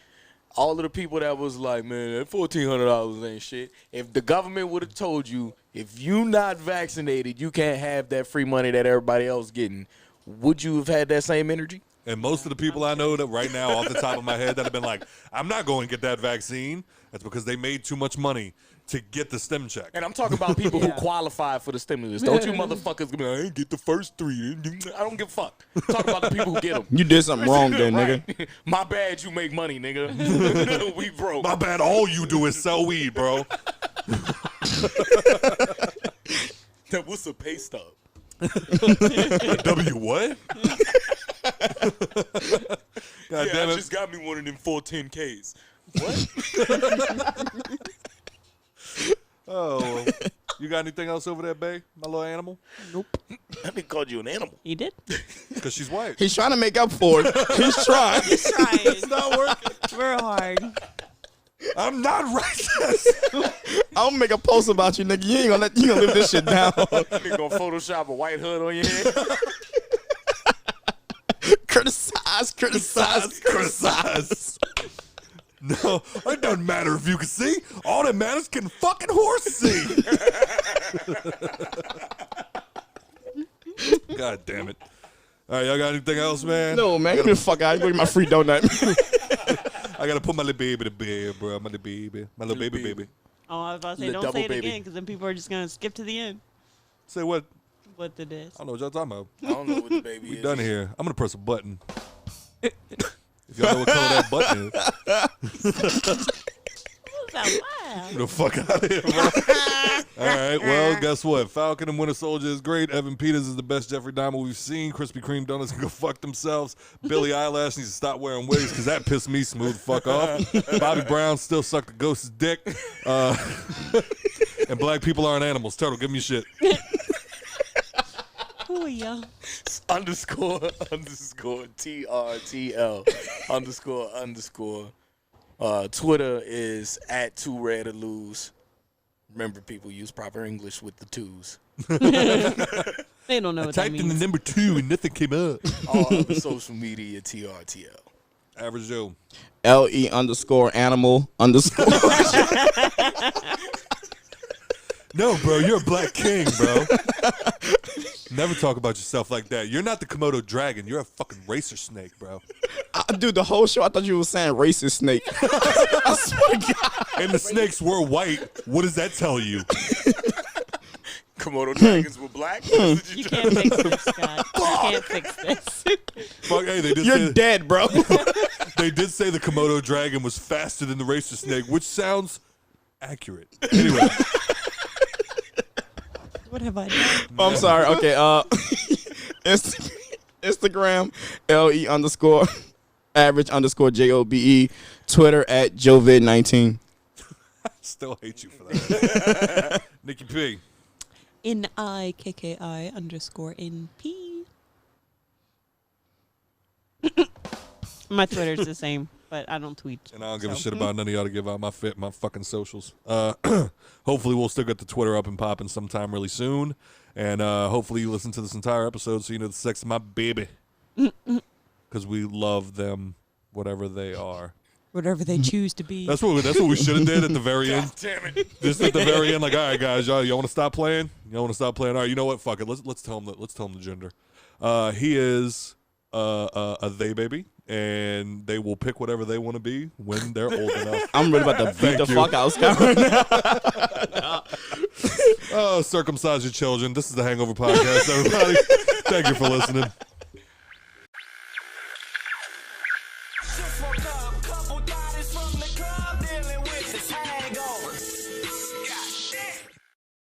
All of the people that was like, man, that $1,400 ain't shit. If the government would have told you, if you not vaccinated, you can't have that free money that everybody else getting, would you have had that same energy? And most of the people I know that right now, off the top of my head, that have been like, I'm not going to get that vaccine, that's because they made too much money to get the stim check. And I'm talking about people who qualify for the stimulus. Don't you motherfuckers be like, I ain't get the first 3. I don't give a fuck. Talk about the people who get them. You did something wrong then, Right. nigga. My bad you make money, nigga. We broke. My bad, all you do is sell weed, bro. What's a pay stub? W what? God damn it. just got me one of them 410Ks. What? Oh, you got anything else over there, babe? My little animal? Nope. That nigga called you an animal. He did? Because she's white. He's trying to make up for it. He's trying. He's trying. It's not working. Real hard. I'm not racist. I'm gonna make a post about you, nigga. You gonna live this shit down. Nigga gonna Photoshop a white hood on your head. Criticize. No, it doesn't matter if you can see. All that matters can fucking horse see. God damn it. All right, y'all got anything else, man? No, man. Get the fuck out. You go get my free donut. I got to put my little baby to bed, bro. My little baby. My little baby. Oh, I was about to say, The don't double say it baby. again, because then people are just going to skip to the end. Say what? What it is. I don't know what y'all talking about. I don't know what the baby We is. done here. I'm going to press a button. If y'all know what color that button is. What was that laugh? Get the fuck out of here, bro. All right, well, guess what? Falcon and Winter Soldier is great. Evan Peters is the best Jeffrey Dahmer we've seen. Krispy Kreme donuts can go fuck themselves. Billie Eilish needs to stop wearing wigs because that pissed me smooth fuck off. Bobby Brown still sucked the ghost's dick. And black people aren't animals. Turtle, give me shit. Who are y'all? __ TRTL __. Twitter is @2RareToLose. Remember, people, use proper English with the twos. They don't know what that Typed in the means. number 2 and nothing came up. All other social media, TRTL. Average Joe. LE_animal_. No, bro, you're a black king, bro. Never talk about yourself like that. You're not the Komodo dragon. You're a fucking racer snake, bro. Dude, the whole show I thought you were saying racist snake. I swear to God. And the snakes were white. What does that tell you? Komodo dragons were black. You can't fix this, Scott. You can't fix this. Fuck, hey, they did You're dead, bro. They did say the Komodo dragon was faster than the racer snake, which sounds accurate. Anyway. What have I done? I'm sorry. Okay. Instagram LE_average_JOBE. Twitter at Jovid19. I still hate you for that. Nikki P. NIKKI_NP. My Twitter's the same, but I don't tweet. And I don't give a shit about none of y'all to give out my fucking socials. Hopefully we'll still get the Twitter up and popping sometime really soon. And hopefully you listen to this entire episode so you know the sex of my baby. Because we love them, whatever they are. Whatever they choose to be. That's what we should have did at the very end. Damn it. Just at the very end, like, all right, guys, y'all want to stop playing? Y'all want to stop playing? All right, you know what? Fuck it. Let's tell him the gender. He is a they baby, and they will pick whatever they want to be when they're old enough. I'm really about to beat the fuck out of Scott right now. Oh, circumcise your children. This is the Hangover Podcast, everybody. Thank you for listening.